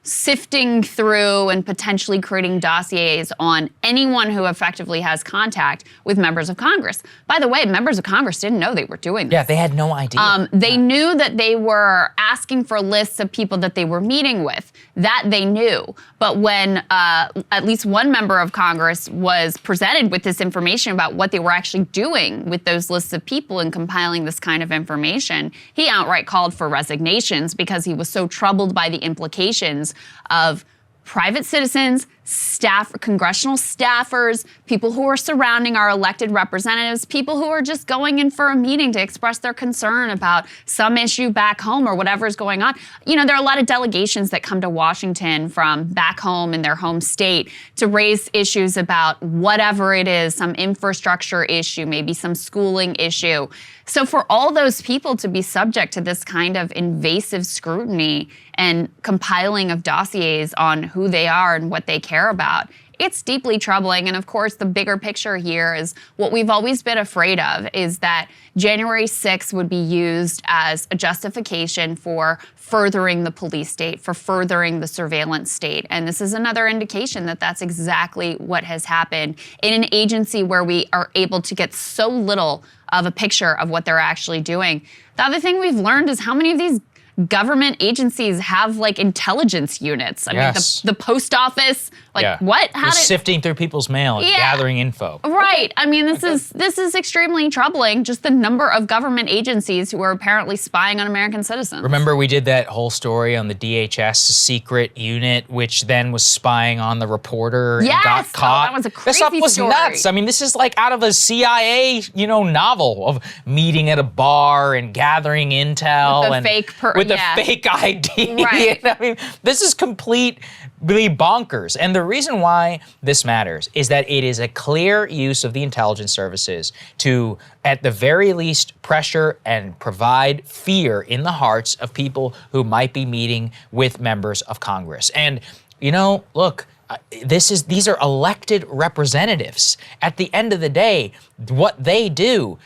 sifting through and potentially creating dossiers on anyone who effectively has contact with members of Congress. By the way, members of Congress didn't know they were doing this. Yeah, they had no idea. They knew that they were asking for lists of people that they were meeting with. That they knew. But when at least one member of Congress was presented with this information about what they were actually doing with those lists of people and compiling this kind of information, he outright called for resignations because he was so troubled by the implications of private citizens, congressional staffers, people who are surrounding our elected representatives, people who are just going in for a meeting to express their concern about some issue back home or whatever is going on. There are a lot of delegations that come to Washington from back home in their home state to raise issues about whatever it is, some infrastructure issue, maybe some schooling issue. So for all those people to be subject to this kind of invasive scrutiny and compiling of dossiers on who they are and what they care about, it's deeply troubling. And of course, the bigger picture here is what we've always been afraid of, is that January 6th would be used as a justification for furthering the police state, for furthering the surveillance state. And this is another indication that that's exactly what has happened in an agency where we are able to get so little of a picture of what they're actually doing. The other thing we've learned is how many of these government agencies have like intelligence units. I mean, the post office, like what? How did sifting through people's mail and gathering info? Right. I mean, this is extremely troubling. Just the number of government agencies who are apparently spying on American citizens. Remember, we did that whole story on the DHS secret unit, which then was spying on the reporter and got caught. That was a crazy This stuff was story. nuts. I mean, this is like out of a CIA, novel of meeting at a bar and gathering intel with a fake ID. Right. I mean, this is completely bonkers. And the reason why this matters is that it is a clear use of the intelligence services to, at the very least, pressure and provide fear in the hearts of people who might be meeting with members of Congress. And, look, these are elected representatives. At the end of the day, what they do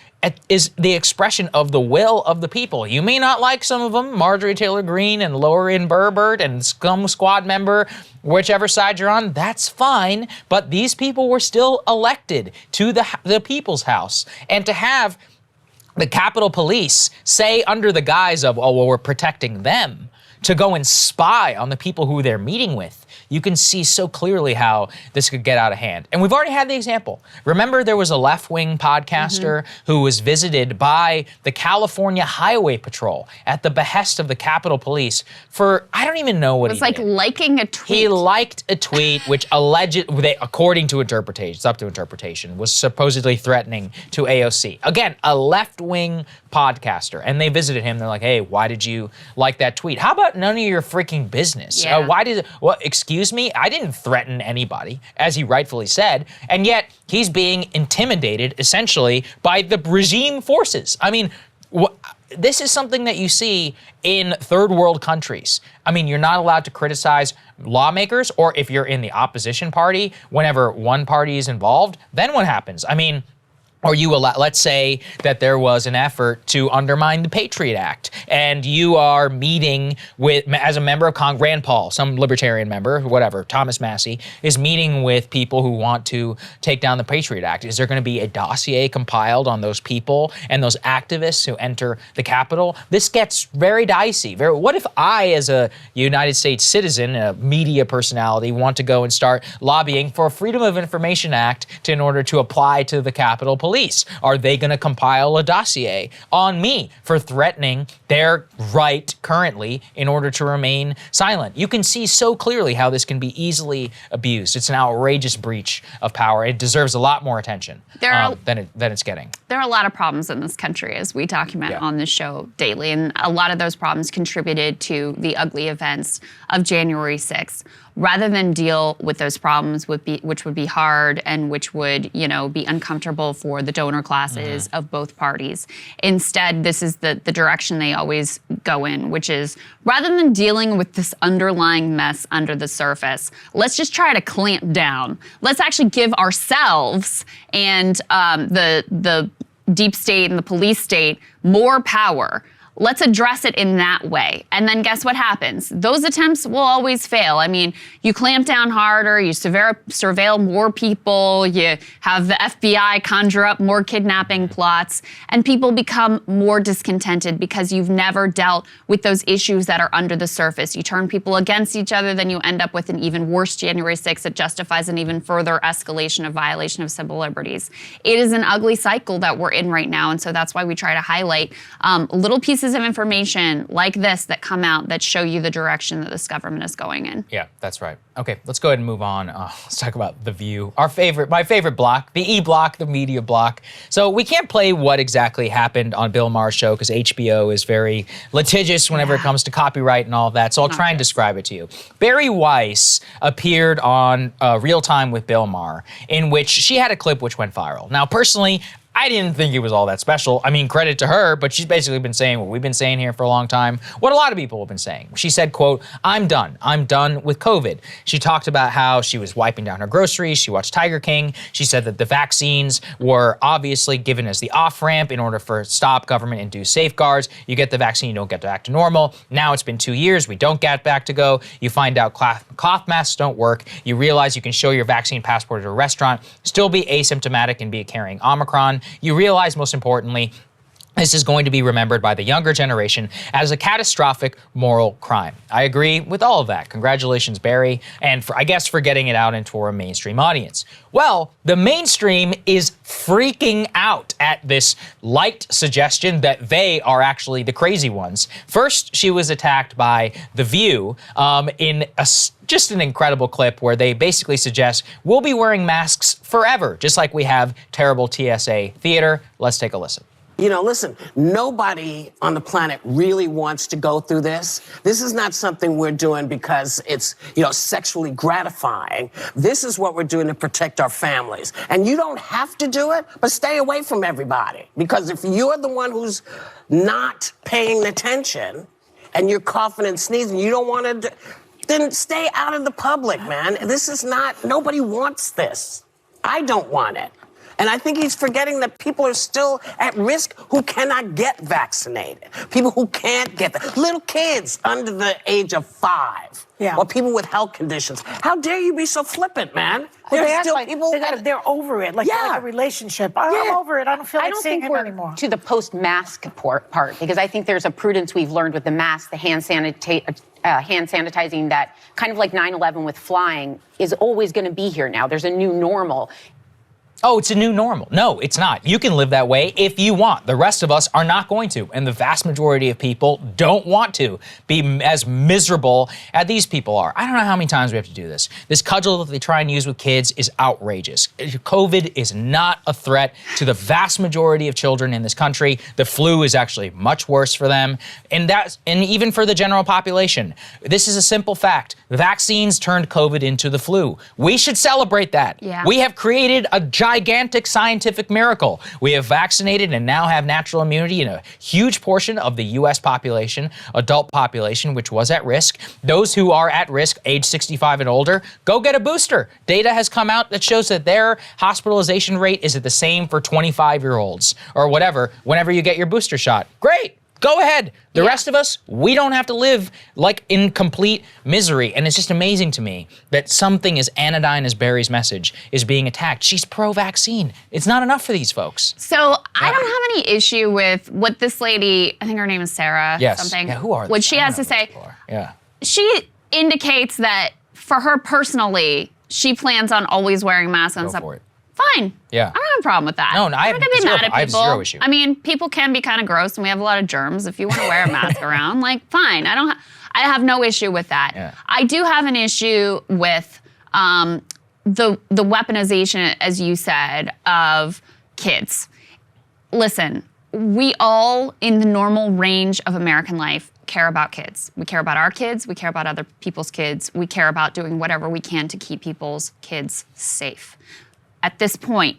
is the expression of the will of the people. You may not like some of them, Marjorie Taylor Greene and Lauren Boebert and Scum Squad member, whichever side you're on, that's fine. But these people were still elected to the people's house. And to have the Capitol Police say under the guise of, we're protecting them, to go and spy on the people who they're meeting with, you can see so clearly how this could get out of hand. And we've already had the example. Remember, there was a left-wing podcaster who was visited by the California Highway Patrol at the behest of the Capitol Police for, I don't even know what he did. It was like liking a tweet. He liked a tweet which according to interpretation, it's up to interpretation, was supposedly threatening to AOC. Again, a left-wing podcaster. And they visited him. They're like, hey, why did you like that tweet? How about none of your freaking business? Excuse me? I didn't threaten anybody, as he rightfully said. And yet he's being intimidated essentially by the regime forces. I mean, this is something that you see in third world countries. I mean, you're not allowed to criticize lawmakers, or if you're in the opposition party, whenever one party is involved, then what happens? I mean, or let's say that there was an effort to undermine the Patriot Act, and you are meeting as a member of Congress, Rand Paul, some libertarian member, whatever, Thomas Massey, is meeting with people who want to take down the Patriot Act. Is there going to be a dossier compiled on those people and those activists who enter the Capitol? This gets very dicey. What if I, as a United States citizen, a media personality, want to go and start lobbying for a Freedom of Information Act in order to apply to the Capitol Police? Are they going to compile a dossier on me for threatening their right currently in order to remain silent? You can see so clearly how this can be easily abused. It's an outrageous breach of power. It deserves a lot more attention than it's getting. There are a lot of problems in this country, as we document on this show daily, and a lot of those problems contributed to the ugly events of January 6th. Rather than deal with those problems, which would be hard and which would, be uncomfortable for the donor classes of both parties. Instead, this is the direction they always go in, which is rather than dealing with this underlying mess under the surface, let's just try to clamp down. Let's actually give ourselves and the deep state and the police state more power. Let's address it in that way. And then guess what happens? Those attempts will always fail. I mean, you clamp down harder, you surveil more people, you have the FBI conjure up more kidnapping plots, and people become more discontented because you've never dealt with those issues that are under the surface. You turn people against each other, then you end up with an even worse January 6th that justifies an even further escalation of violation of civil liberties. It is an ugly cycle that we're in right now, and so that's why we try to highlight little pieces of information like this that come out that show you the direction that this government is going in. Yeah, that's right. Okay, let's go ahead and move on. Let's talk about The View, my favorite block, the E block, the media block. So we can't play what exactly happened on Bill Maher's show because HBO is very litigious whenever it comes to copyright and all of that. So I'll try and describe it to you. Barry Weiss appeared on Real Time with Bill Maher, in which she had a clip which went viral. Now, personally, I didn't think it was all that special. I mean, credit to her, but she's basically been saying what we've been saying here for a long time, what a lot of people have been saying. She said, quote, I'm done with COVID. She talked about how she was wiping down her groceries. She watched Tiger King. She said that the vaccines were obviously given as the off-ramp in order for stop government-induced safeguards. You get the vaccine, you don't get back to normal. Now it's been 2 years. We don't get back to go. You find out cloth masks don't work. You realize you can show your vaccine passport at a restaurant, still be asymptomatic and be carrying Omicron. You realize, most importantly, this is going to be remembered by the younger generation as a catastrophic moral crime. I agree with all of that. Congratulations, Barry, and I guess for getting it out into a mainstream audience. Well, the mainstream is freaking out at this light suggestion that they are actually the crazy ones. First, she was attacked by The View in just an incredible clip where they basically suggest we'll be wearing masks forever, just like we have terrible TSA theater. Let's take a listen. You know, listen, nobody on the planet really wants to go through this. This is not something we're doing because it's, sexually gratifying. This is what we're doing to protect our families. And you don't have to do it, but stay away from everybody. Because if you're the one who's not paying attention and you're coughing and sneezing, you don't want to, then stay out of the public, man. This is nobody wants this. I don't want it. And I think he's forgetting that people are still at risk who cannot get vaccinated. People who can't get that. Little kids under the age of 5. Yeah. Or people with health conditions. How dare you be so flippant, man? There's still people they're over it, like a relationship. I'm over it. I don't feel like seeing him anymore. To the post-mask part, because I think there's a prudence we've learned with the mask, the hand sanitizing, that kind of like 9/11 with flying is always going to be here now. There's a new normal. Oh, it's a new normal. No, it's not. You can live that way if you want. The rest of us are not going to. And the vast majority of people don't want to be as miserable as these people are. I don't know how many times we have to do this. This cudgel that they try and use with kids is outrageous. COVID is not a threat to the vast majority of children in this country. The flu is actually much worse for them. And even for the general population. This is a simple fact. Vaccines turned COVID into the flu. We should celebrate that. Yeah. We have created a gigantic scientific miracle. We have vaccinated and now have natural immunity in a huge portion of the U.S. population, adult population, which was at risk. Those who are at risk, age 65 and older, go get a booster. Data has come out that shows that their hospitalization rate is the same for 25-year-olds or whatever, whenever you get your booster shot. Great. Go ahead. The rest of us, we don't have to live like in complete misery. And it's just amazing to me that something as anodyne as Barry's message is being attacked. She's pro-vaccine. It's not enough for these folks. So I don't have any issue with what this lady, I think her name is Sarah, something. Yeah, who are what she has to say. Yeah. She indicates that for her personally, she plans on always wearing masks and Go stuff. for it. Fine. Yeah. I don't have a problem with that. No, I have I'm not gonna be mad at people. I have zero issue. I mean, people can be kind of gross, and we have a lot of germs. If you want to wear a mask around, fine. I have no issue with that. Yeah. I do have an issue with the weaponization, as you said, of kids. Listen, we all, in the normal range of American life, care about kids. We care about our kids. We care about other people's kids. We care about doing whatever we can to keep people's kids safe. At this point,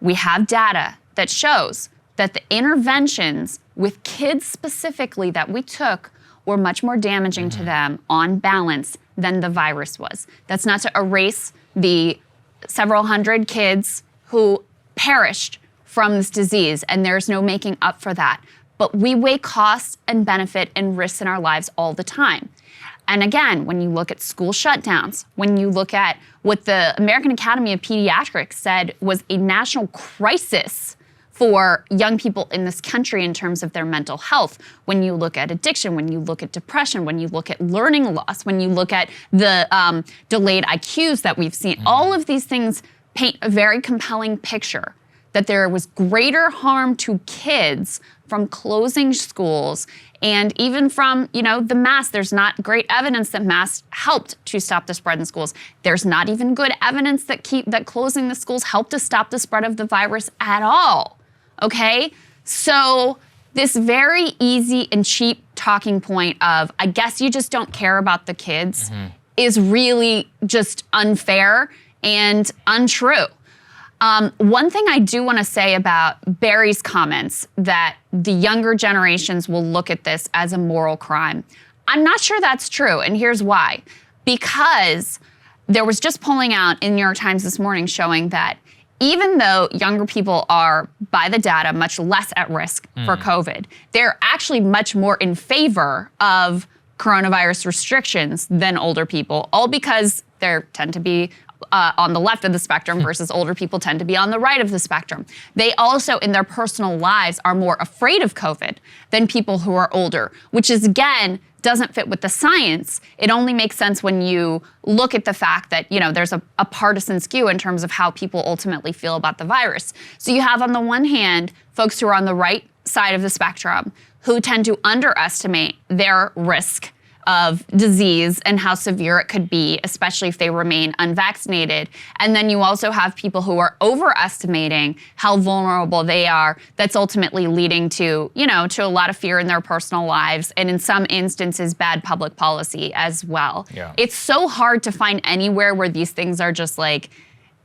we have data that shows that the interventions with kids specifically that we took were much more damaging to them on balance than the virus was. That's not to erase the several hundred kids who perished from this disease, and there's no making up for that. But we weigh costs and benefit and risks in our lives all the time. And again, when you look at school shutdowns, when you look at what the American Academy of Pediatrics said was a national crisis for young people in this country in terms of their mental health, when you look at addiction, when you look at depression, when you look at learning loss, when you look at the delayed IQs that we've seen, all of these things paint a very compelling picture that there was greater harm to kids from closing schools and even from, the masks. There's not great evidence that masks helped to stop the spread in schools. There's not even good evidence that closing the schools helped to stop the spread of the virus at all, okay? So this very easy and cheap talking point of, I guess you just don't care about the kids, is really just unfair and untrue. One thing I do want to say about Barry's comments that the younger generations will look at this as a moral crime. I'm not sure that's true, and here's why. Because there was just polling out in New York Times this morning showing that even though younger people are, by the data, much less at risk for COVID, they're actually much more in favor of coronavirus restrictions than older people, all because there tend to be on the left of the spectrum versus older people tend to be on the right of the spectrum. They also, in their personal lives, are more afraid of COVID than people who are older, which is, again, doesn't fit with the science. It only makes sense when you look at the fact that, there's a partisan skew in terms of how people ultimately feel about the virus. So you have, on the one hand, folks who are on the right side of the spectrum who tend to underestimate their risk of disease and how severe it could be, especially if they remain unvaccinated. And then you also have people who are overestimating how vulnerable they are. That's ultimately leading to, to a lot of fear in their personal lives, and in some instances, bad public policy as well. Yeah. It's so hard to find anywhere where these things are just like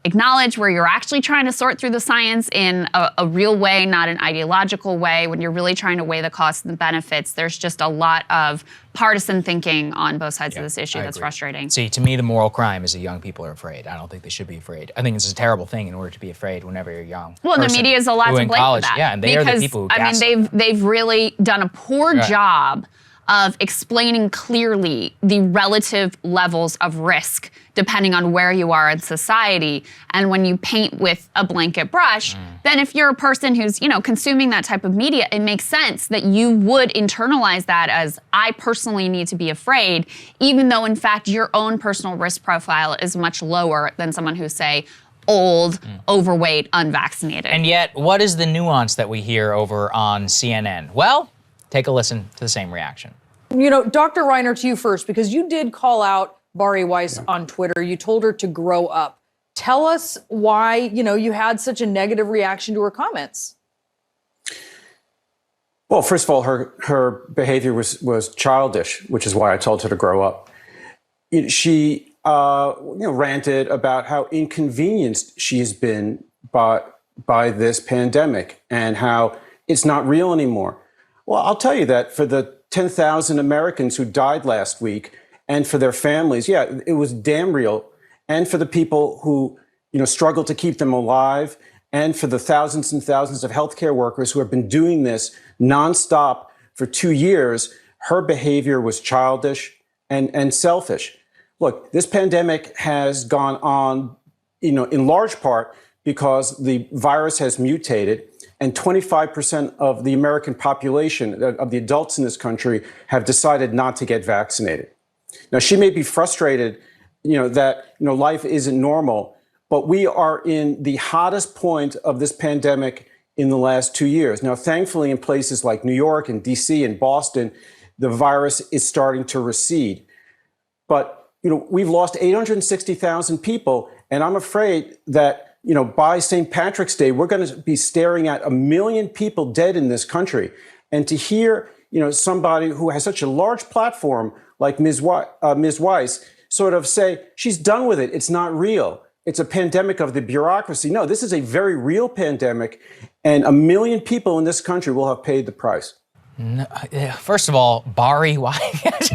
acknowledge, where you're actually trying to sort through the science in a real way, not an ideological way. When you're really trying to weigh the costs and the benefits, there's just a lot of partisan thinking on both sides of this issue that's frustrating. See, to me, the moral crime is that young people are afraid. I don't think they should be afraid. I think it's a terrible thing in order to be afraid whenever you're young. Well, the media is a lot to blame for that. Yeah, and they are the people who gaslight. They've really done a poor job of explaining clearly the relative levels of risk depending on where you are in society. And when you paint with a blanket brush, then if you're a person who's, consuming that type of media, it makes sense that you would internalize that as, I personally need to be afraid, even though in fact your own personal risk profile is much lower than someone who's, say, old, overweight, unvaccinated. And yet, what is the nuance that we hear over on CNN? Well, take a listen to the same reaction. Dr. Reiner, to you first, because you did call out Bari Weiss on Twitter. You told her to grow up. Tell us why, you had such a negative reaction to her comments. Well, first of all, her behavior was childish, which is why I told her to grow up. She ranted about how inconvenienced she has been by this pandemic and how it's not real anymore. Well, I'll tell you that for the 10,000 Americans who died last week and for their families, yeah, it was damn real. And for the people who, struggle to keep them alive, and for the thousands and thousands of healthcare workers who have been doing this nonstop for 2 years, her behavior was childish and selfish. Look, this pandemic has gone on, in large part because the virus has mutated. And 25% of the American population, of the adults in this country, have decided not to get vaccinated. Now, she may be frustrated, that, life isn't normal, but we are in the hottest point of this pandemic in the last 2 years. Now, thankfully, in places like New York and DC and Boston, the virus is starting to recede. But, we've lost 860,000 people, and I'm afraid that by St. Patrick's Day, we're going to be staring at 1 million people dead in this country. And to hear, somebody who has such a large platform like Ms. Weiss sort of say, she's done with it. It's not real. It's a pandemic of the bureaucracy. No, this is a very real pandemic, and 1 million people in this country will have paid the price. No, first of all, Bari, why?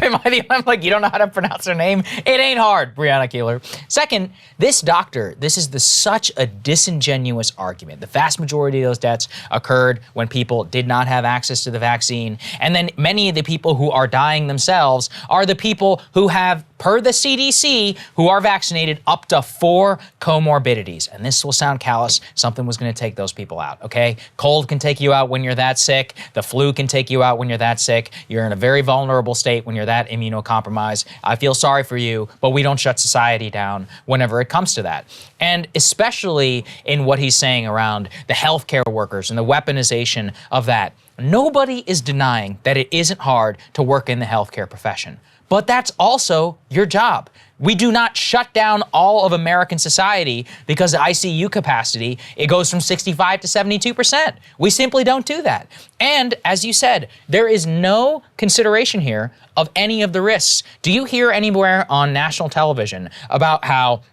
I'm like, you don't know how to pronounce her name? It ain't hard, Brianna Keeler. Second, this is such a disingenuous argument. The vast majority of those deaths occurred when people did not have access to the vaccine. And then many of the people who are dying themselves are the people who have, per the CDC, who are vaccinated up to 4 comorbidities. And this will sound callous. Something was going to take those people out, okay? Cold can take you out when you're that sick. The flu can take you out when you're that sick. You're in a very vulnerable state when you're that immunocompromised. I feel sorry for you, but we don't shut society down whenever it comes to that. And especially in what he's saying around the healthcare workers and the weaponization of that. Nobody is denying that it isn't hard to work in the healthcare profession. But that's also your job. We do not shut down all of American society because the ICU capacity, it goes from 65 to 72%. We simply don't do that. And as you said, there is no consideration here of any of the risks. Do you hear anywhere on national television about how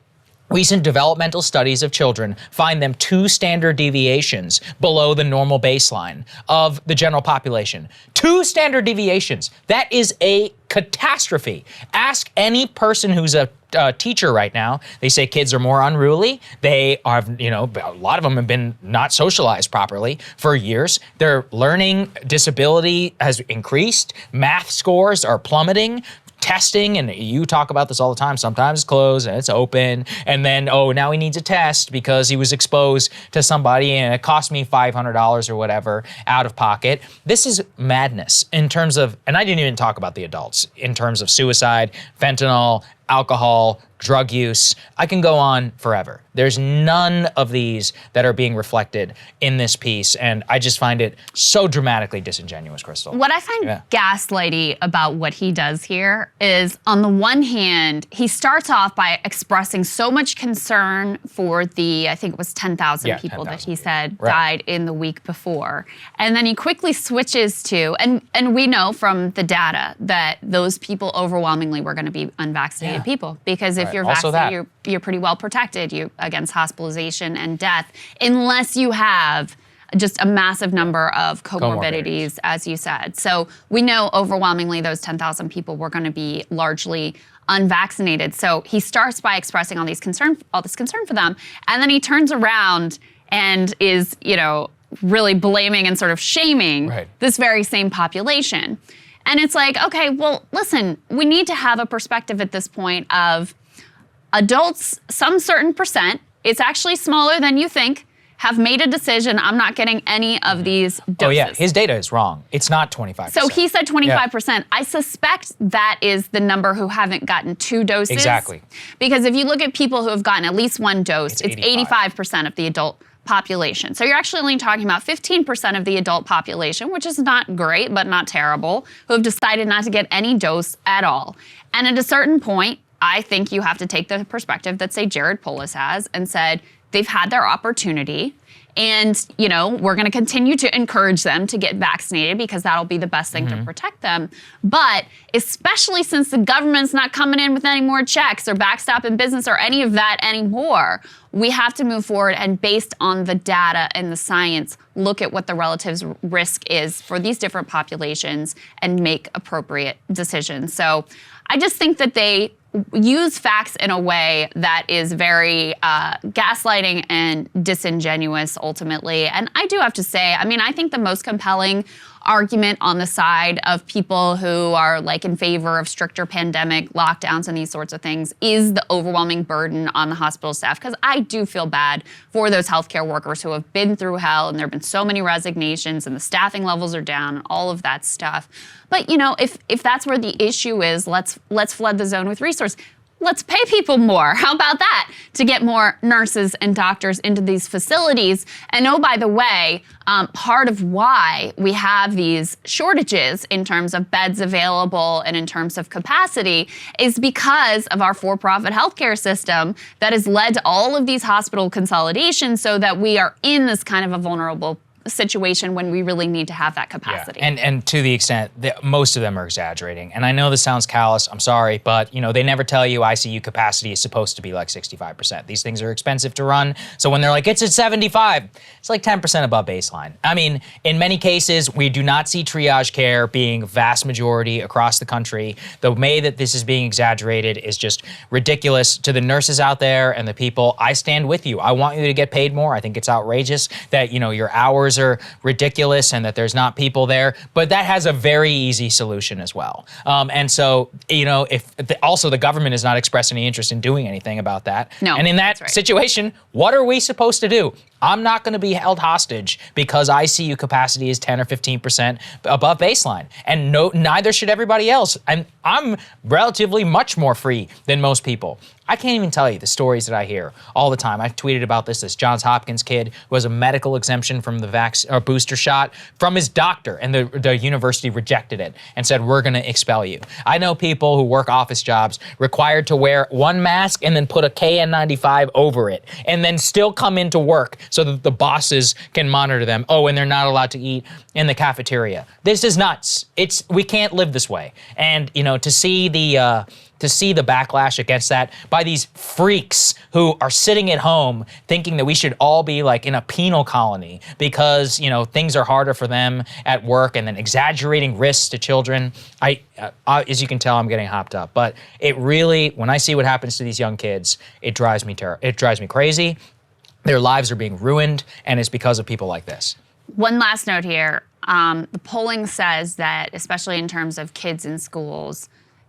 recent developmental studies of children find them 2 standard deviations below the normal baseline of the general population? 2 standard deviations. That is a catastrophe. Ask any person who's a teacher right now. They say kids are more unruly. They are, a lot of them have been not socialized properly for years. Their learning disability has increased. Math scores are plummeting. testing, and you talk about this all the time. Sometimes it's closed and it's open, and then, oh, now he needs a test because he was exposed to somebody and it cost me $500 or whatever out of pocket. This is madness in terms of, and I didn't even talk about the adults, in terms of suicide, fentanyl, alcohol, drug use. I can go on forever. There's none of these that are being reflected in this piece, and I just find it so dramatically disingenuous, Krystal. What I find gaslighty about what he does here is, on the one hand, he starts off by expressing so much concern for the, I think it was 10,000 people 10, that he said died in the week before. And then he quickly switches to, and we know from the data that those people overwhelmingly were going to be unvaccinated people, because if you're vaccinated, you're pretty well protected against hospitalization and death, unless you have just a massive number of comorbidities, as you said. So we know overwhelmingly those 10,000 people were going to be largely unvaccinated. So he starts by expressing all this concern for them, and then he turns around and is, really blaming and sort of shaming this very same population. And it's like, okay, well, listen, we need to have a perspective at this point of adults, some certain percent, it's actually smaller than you think, have made a decision, I'm not getting any of these doses. Oh yeah, his data is wrong. It's not 25%. So he said 25%. I suspect that is the number who haven't gotten 2 doses. Exactly. Because if you look at people who have gotten at least 1 dose, it's 85% of the adult population. So you're actually only talking about 15% of the adult population, which is not great, but not terrible, who have decided not to get any dose at all. And at a certain point, I think you have to take the perspective that, say, Jared Polis has, and said they've had their opportunity, and, we're going to continue to encourage them to get vaccinated because that'll be the best thing to protect them. But especially since the government's not coming in with any more checks or backstopping business or any of that anymore, we have to move forward and, based on the data and the science, look at what the relative risk is for these different populations and make appropriate decisions. So I just think that they use facts in a way that is very gaslighting and disingenuous ultimately. And I do have to say, I think the most compelling argument on the side of people who are in favor of stricter pandemic lockdowns and these sorts of things is the overwhelming burden on the hospital staff. Because I do feel bad for those healthcare workers who have been through hell, and there have been so many resignations and the staffing levels are down and all of that stuff. But if that's where the issue is, let's flood the zone with resources. Let's pay people more. How about that? To get more nurses and doctors into these facilities. And oh, by the way, part of why we have these shortages in terms of beds available and in terms of capacity is because of our for-profit healthcare system that has led to all of these hospital consolidations, so that we are in this kind of a vulnerable situation when we really need to have that capacity. Yeah. And to the extent that most of them are exaggerating. And I know this sounds callous, I'm sorry, but they never tell you ICU capacity is supposed to be 65%. These things are expensive to run. So when they're like, it's at 75, it's 10% above baseline. In many cases, we do not see triage care being vast majority across the country. The way that this is being exaggerated is just ridiculous. To the nurses out there and the people, I stand with you. I want you to get paid more. I think it's outrageous that, your hours are ridiculous and that there's not people there, but that has a very easy solution as well. And so, if also the government has not expressed any interest in doing anything about that. No, and in that situation, what are we supposed to do? I'm not going to be held hostage because ICU capacity is 10 or 15% above baseline. And neither should everybody else. And I'm relatively much more free than most people. I can't even tell you the stories that I hear all the time. I've tweeted about this Johns Hopkins kid who has a medical exemption from the booster shot from his doctor, and the university rejected it and said, we're going to expel you. I know people who work office jobs required to wear one mask and then put a KN95 over it and then still come into work so that the bosses can monitor them. Oh, and they're not allowed to eat in the cafeteria. This is nuts. We can't live this way. And, to see the backlash against that by these freaks who are sitting at home thinking that we should all be in a penal colony because, things are harder for them at work, and then exaggerating risks to children. As you can tell, I'm getting hopped up, but it really, when I see what happens to these young kids, it drives me crazy. Their lives are being ruined, and it's because of people like this. One last note here. The polling says that, especially in terms of kids in schools,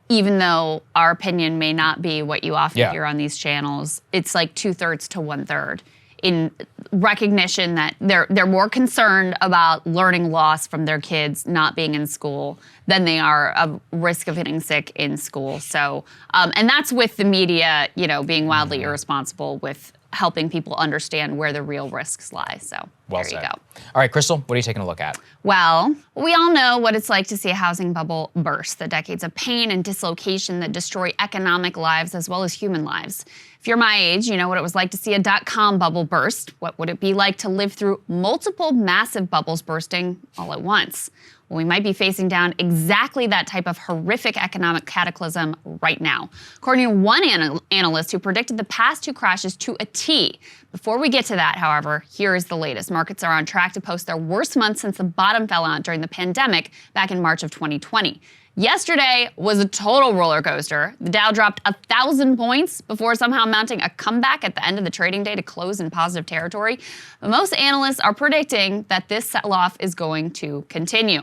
even though our opinion may not be what you often hear on these channels, it's like 2/3 to 1/3 in recognition that they're more concerned about learning loss from their kids not being in school than they are of risk of getting sick in school. So, and that's with the media, being wildly irresponsible with helping people understand where the real risks lie. So Well there said. you go. All right, Krystal, what are you taking a look at? Well, we all know what it's like to see a housing bubble burst, the decades of pain and dislocation that destroy economic lives as well as human lives. If you're my age, you know what it was like to see a .com bubble burst. What would it be like to live through multiple massive bubbles bursting all at once? Well, we might be facing down exactly that type of horrific economic cataclysm right now, according to one analyst who predicted the past 2 crashes to a T. Before we get to that, however, here is the latest. Markets are on track to post their worst month since the bottom fell out during the pandemic back in March of 2020. Yesterday was a total roller coaster. The Dow dropped 1,000 points before somehow mounting a comeback at the end of the trading day to close in positive territory. But most analysts are predicting that this sell-off is going to continue.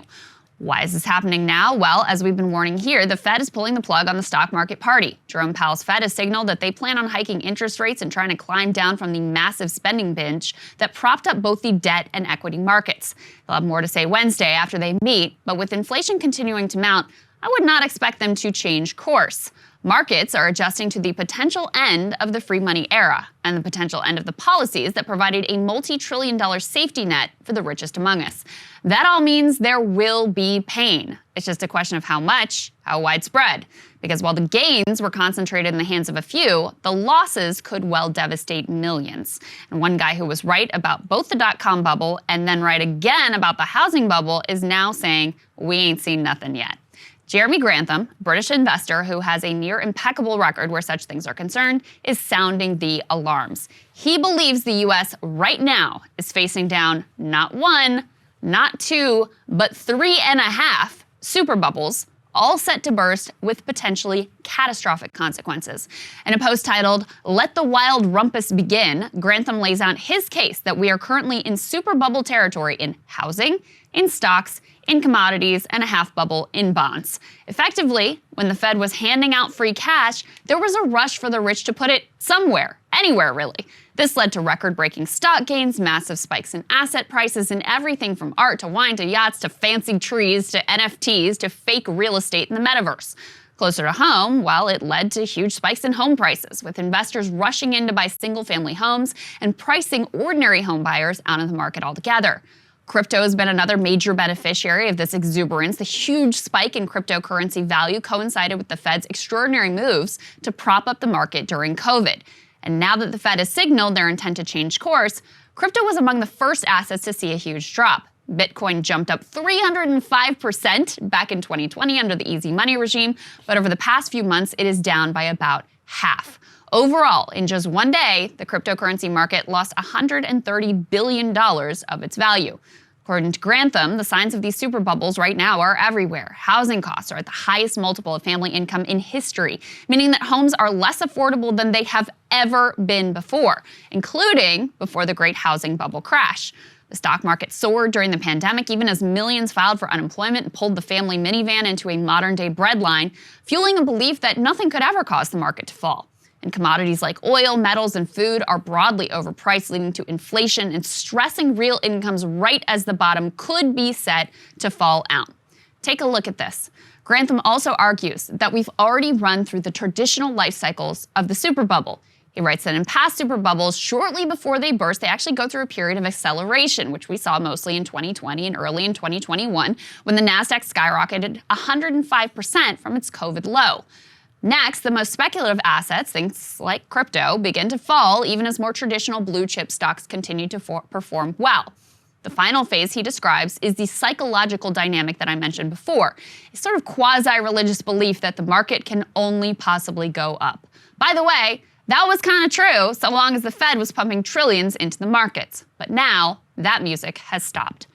Why is this happening now? Well, as we've been warning here, the Fed is pulling the plug on the stock market party. Jerome Powell's Fed has signaled that they plan on hiking interest rates and trying to climb down from the massive spending binge that propped up both the debt and equity markets. They'll have more to say Wednesday after they meet, but with inflation continuing to mount, I would not expect them to change course. Markets are adjusting to the potential end of the free money era and the potential end of the policies that provided a multi-trillion-dollar safety net for the richest among us. That all means there will be pain. It's just a question of how much, how widespread. Because while the gains were concentrated in the hands of a few, the losses could well devastate millions. And one guy who was right about both the .com bubble and then right again about the housing bubble is now saying, we ain't seen nothing yet. Jeremy Grantham, British investor who has a near impeccable record where such things are concerned, is sounding the alarms. He believes the U.S. right now is facing down not 1, not 2, but 3.5 super bubbles, all set to burst with potentially catastrophic consequences. In a post titled, "Let the Wild Rumpus Begin," Grantham lays out his case that we are currently in super bubble territory in housing, in stocks, in commodities, and a half bubble in bonds. Effectively, when the Fed was handing out free cash, there was a rush for the rich to put it somewhere, anywhere really. This led to record-breaking stock gains, massive spikes in asset prices, and everything from art to wine to yachts to fancy trees to NFTs to fake real estate in the metaverse. Closer to home, well, it led to huge spikes in home prices, with investors rushing in to buy single-family homes and pricing ordinary home buyers out of the market altogether. Crypto has been another major beneficiary of this exuberance. The huge spike in cryptocurrency value coincided with the Fed's extraordinary moves to prop up the market during COVID. And now that the Fed has signaled their intent to change course, crypto was among the first assets to see a huge drop. Bitcoin jumped up 305% back in 2020 under the easy money regime, but over the past few months, it is down by about half. Overall, in just one day, the cryptocurrency market lost $130 billion of its value. According to Grantham, the signs of these super bubbles right now are everywhere. Housing costs are at the highest multiple of family income in history, meaning that homes are less affordable than they have ever been before, including before the great housing bubble crash. The stock market soared during the pandemic, even as millions filed for unemployment and pulled the family minivan into a modern-day breadline, fueling a belief that nothing could ever cause the market to fall. And commodities like oil, metals, and food are broadly overpriced, leading to inflation and stressing real incomes right as the bottom could be set to fall out. Take a look at this. Grantham also argues that we've already run through the traditional life cycles of the super bubble. He writes that in past super bubbles, shortly before they burst, they actually go through a period of acceleration, which we saw mostly in 2020 and early in 2021, when the NASDAQ skyrocketed 105% from its COVID low. Next, the most speculative assets, things like crypto, begin to fall even as more traditional blue chip stocks continue to perform well. The final phase he describes is the psychological dynamic that I mentioned before, a sort of quasi-religious belief that the market can only possibly go up. By the way, that was kind of true so long as the Fed was pumping trillions into the markets. But now, that music has stopped.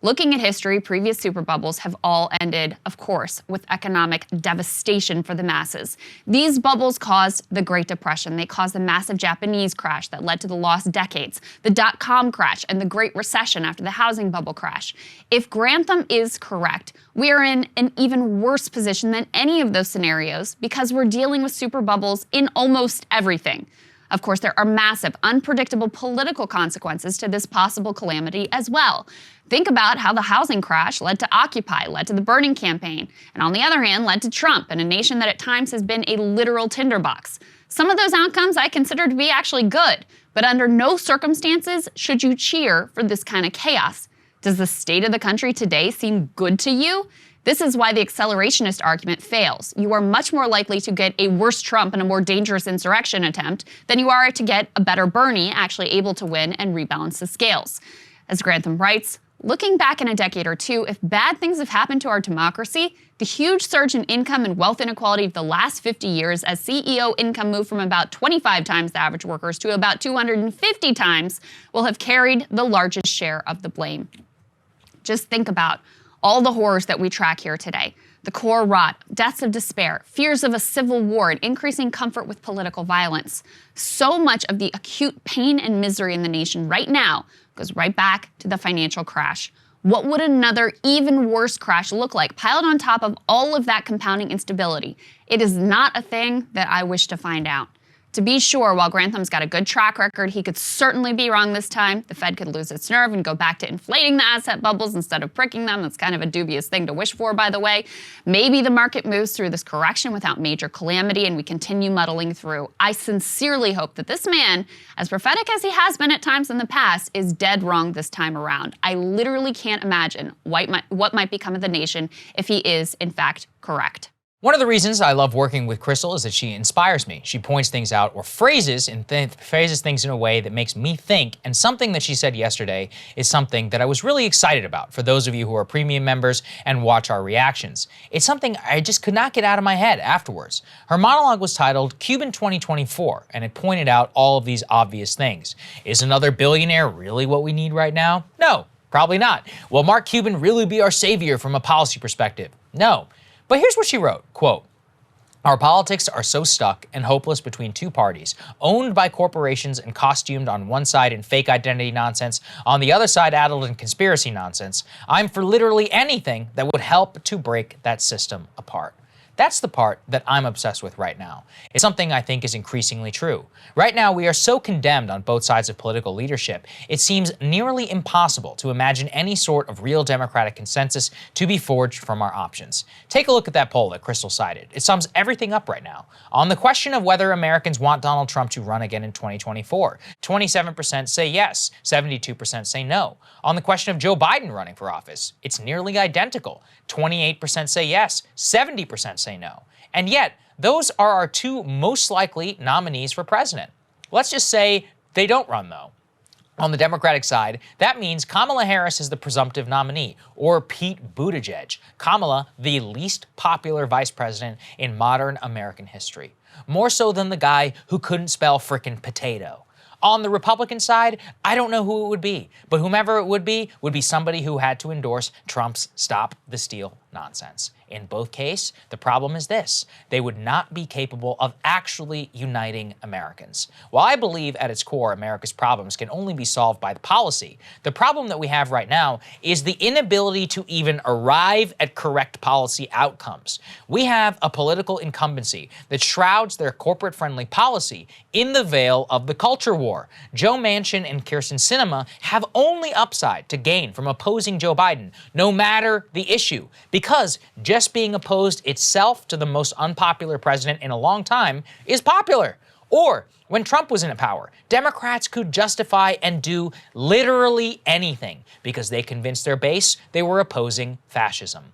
Looking at history, previous super bubbles have all ended, of course, with economic devastation for the masses. These bubbles caused the Great Depression. They caused the massive Japanese crash that led to the lost decades, the dot-com crash, and the Great Recession after the housing bubble crash. If Grantham is correct, we are in an even worse position than any of those scenarios because we're dealing with super bubbles in almost everything. Of course, there are massive, unpredictable political consequences to this possible calamity as well. Think about how the housing crash led to Occupy, led to the burning campaign, and on the other hand, led to Trump and a nation that at times has been a literal tinderbox. Some of those outcomes I consider to be actually good, but under no circumstances should you cheer for this kind of chaos. Does the state of the country today seem good to you? This is why the accelerationist argument fails. You are much more likely to get a worse Trump and a more dangerous insurrection attempt than you are to get a better Bernie actually able to win and rebalance the scales. As Grantham writes, looking back in a decade or two, if bad things have happened to our democracy, the huge surge in income and wealth inequality of the last 50 years as CEO income moved from about 25 times the average workers to about 250 times will have carried the largest share of the blame. Just think about all the horrors that we track here today. The core rot, deaths of despair, fears of a civil war, and increasing comfort with political violence. So much of the acute pain and misery in the nation right now goes right back to the financial crash. What would another even worse crash look like, piled on top of all of that compounding instability? It is not a thing that I wish to find out. To be sure, while Grantham's got a good track record, he could certainly be wrong this time. The Fed could lose its nerve and go back to inflating the asset bubbles instead of pricking them. That's kind of a dubious thing to wish for, by the way. Maybe the market moves through this correction without major calamity and we continue muddling through. I sincerely hope that this man, as prophetic as he has been at times in the past, is dead wrong this time around. I literally can't imagine what might become of the nation if he is, in fact, correct. One of the reasons I love working with Krystal is that she inspires me. She points things out or phrases things in a way that makes me think, and something that she said yesterday is something that I was really excited about for those of you who are premium members and watch our reactions. It's something I just could not get out of my head afterwards. Her monologue was titled Cuban 2024, and it pointed out all of these obvious things. Is another billionaire really what we need right now? No, probably not. Will Mark Cuban really be our savior from a policy perspective? No. But here's what she wrote, quote, "Our politics are so stuck and hopeless between two parties, owned by corporations and costumed on one side in fake identity nonsense, on the other side addled in conspiracy nonsense. I'm for literally anything that would help to break that system apart." That's the part that I'm obsessed with right now. It's something I think is increasingly true. Right now, we are so condemned on both sides of political leadership, it seems nearly impossible to imagine any sort of real democratic consensus to be forged from our options. Take a look at that poll that Krystal cited. It sums everything up right now. On the question of whether Americans want Donald Trump to run again in 2024, 27% say yes, 72% say no. On the question of Joe Biden running for office, it's nearly identical. 28% say yes, 70% say no. And yet, those are our two most likely nominees for president. Let's just say they don't run, though. On the Democratic side, that means Kamala Harris is the presumptive nominee, or Pete Buttigieg, Kamala, the least popular vice president in modern American history. More so than the guy who couldn't spell frickin' potato. On the Republican side, I don't know who it would be, but whomever it would be somebody who had to endorse Trump's Stop the Steal nonsense. In both cases, the problem is this: they would not be capable of actually uniting Americans. While I believe at its core America's problems can only be solved by policy, the problem that we have right now is the inability to even arrive at correct policy outcomes. We have a political incumbency that shrouds their corporate-friendly policy in the veil of the culture war. Joe Manchin and Kyrsten Sinema have only upside to gain from opposing Joe Biden, no matter the issue, because just being opposed itself to the most unpopular president in a long time is popular. Or, when Trump was in power, Democrats could justify and do literally anything because they convinced their base they were opposing fascism.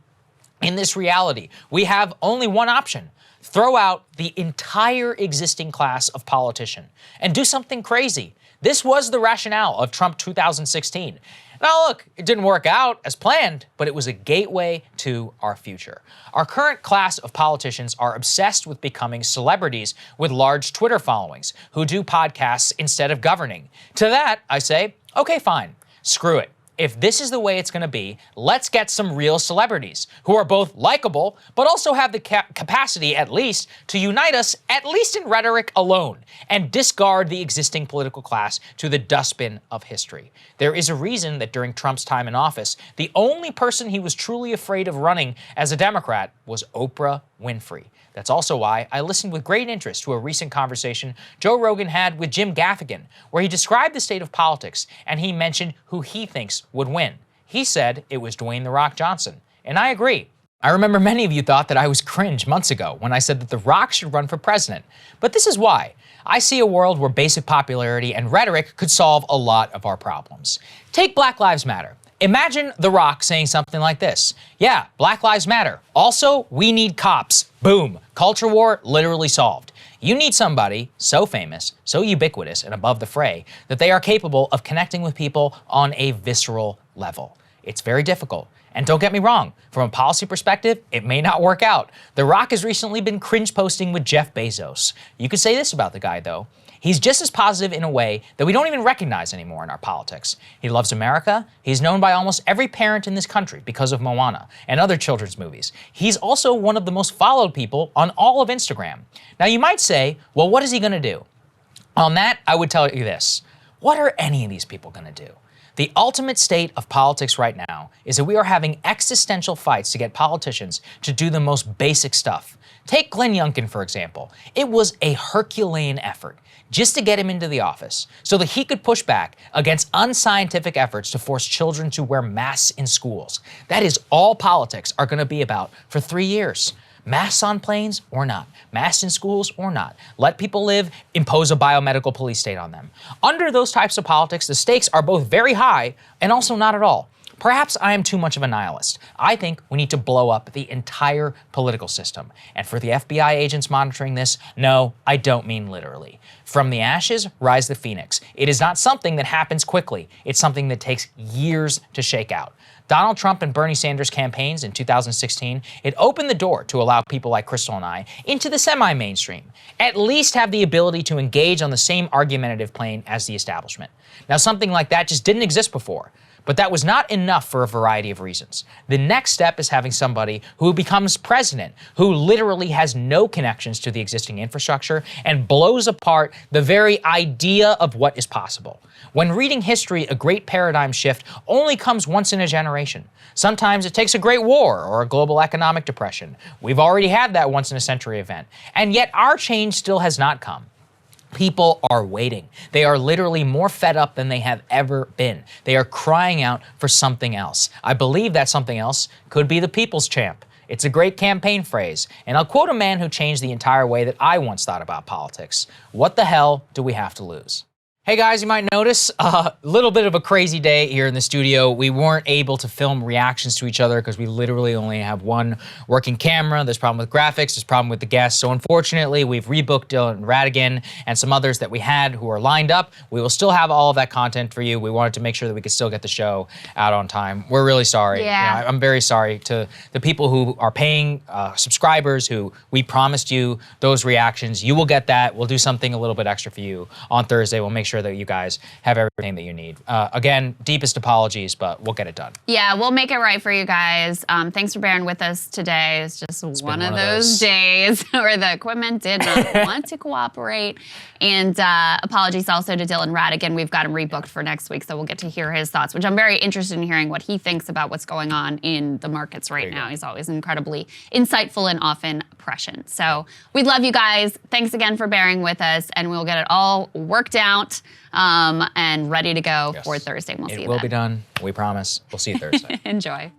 In this reality, we have only one option: throw out the entire existing class of politician and do something crazy. This was the rationale of Trump 2016. Now look, it didn't work out as planned, but it was a gateway to our future. Our current class of politicians are obsessed with becoming celebrities with large Twitter followings who do podcasts instead of governing. To that, I say, okay, fine, screw it. if this is the way it's going to be, let's get some real celebrities who are both likable, but also have the capacity, at least, to unite us, at least in rhetoric alone, and discard the existing political class to the dustbin of history. There is a reason that during Trump's time in office, the only person he was truly afraid of running as a Democrat was Oprah Winfrey. That's also why I listened with great interest to a recent conversation Joe Rogan had with Jim Gaffigan, where he described the state of politics and he mentioned who he thinks would win. He said it was Dwayne "The Rock" Johnson, and I agree. I remember many of you thought that I was cringe months ago when I said that The Rock should run for president, but this is why. I see a world where basic popularity and rhetoric could solve a lot of our problems. Take Black Lives Matter. Imagine The Rock saying something like this. Yeah, Black Lives Matter. Also, we need cops. Boom. Culture war literally solved. You need somebody so famous, so ubiquitous, and above the fray that they are capable of connecting with people on a visceral level. It's very difficult. And don't get me wrong, from a policy perspective, it may not work out. The Rock has recently been cringe posting with Jeff Bezos. You could say this about the guy, though. He's just as positive in a way that we don't even recognize anymore in our politics. He loves America. He's known by almost every parent in this country because of Moana and other children's movies. He's also one of the most followed people on all of Instagram. Now you might say, well, what is he gonna do? On that, I would tell you this. What are any of these people gonna do? The ultimate state of politics right now is that we are having existential fights to get politicians to do the most basic stuff. Take Glenn Youngkin, for example. It was a Herculean effort just to get him into the office so that he could push back against unscientific efforts to force children to wear masks in schools. That is all politics are going to be about for 3 years. Masks on planes or not, masks in schools or not. Let people live, impose a biomedical police state on them. Under those types of politics, the stakes are both very high and also not at all. Perhaps I am too much of a nihilist. I think we need to blow up the entire political system. And for the FBI agents monitoring this, no, I don't mean literally. From the ashes, rise the phoenix. It is not something that happens quickly. It's something that takes years to shake out. Donald Trump and Bernie Sanders' campaigns in 2016, it opened the door to allow people like Krystal and I into the semi-mainstream, at least have the ability to engage on the same argumentative plane as the establishment. Now, something like that just didn't exist before. But that was not enough for a variety of reasons. The next step is having somebody who becomes president, who literally has no connections to the existing infrastructure and blows apart the very idea of what is possible. When reading history, a great paradigm shift only comes once in a generation. Sometimes it takes a great war or a global economic depression. We've already had that once in a century event. And yet our change still has not come. People are waiting. They are literally more fed up than they have ever been. They are crying out for something else. I believe that something else could be the people's champ. It's a great campaign phrase, and I'll quote a man who changed the entire way that I once thought about politics. What the hell do we have to lose? Hey guys, you might notice a little bit of a crazy day here in the studio. We weren't able to film reactions to each other because we literally only have one working camera. There's a problem with graphics, there's a problem with the guests. So unfortunately, we've rebooked Dylan Ratigan and some others that we had who are lined up. We will still have all of that content for you. We wanted to make sure that we could still get the show out on time. We're really sorry. Yeah. You know, I'm very sorry to the people who are paying subscribers who we promised you those reactions. You will get that. We'll do something a little bit extra for you on Thursday. We'll make sure that you guys have everything that you need. Again, deepest apologies, but we'll get it done. Yeah, we'll make it right for you guys. Thanks for bearing with us today. It's just one of those days where the equipment did not want to cooperate. And apologies also to Dylan Ratigan. We've got him rebooked for next week, so we'll get to hear his thoughts, which I'm very interested in hearing what he thinks about what's going on in the markets right now. He's always incredibly insightful and often prescient. So we love you guys. Thanks again for bearing with us, and we'll get it all worked out and ready to go for Thursday. We'll see you then. It will be done. We promise. We'll see you Thursday. Enjoy.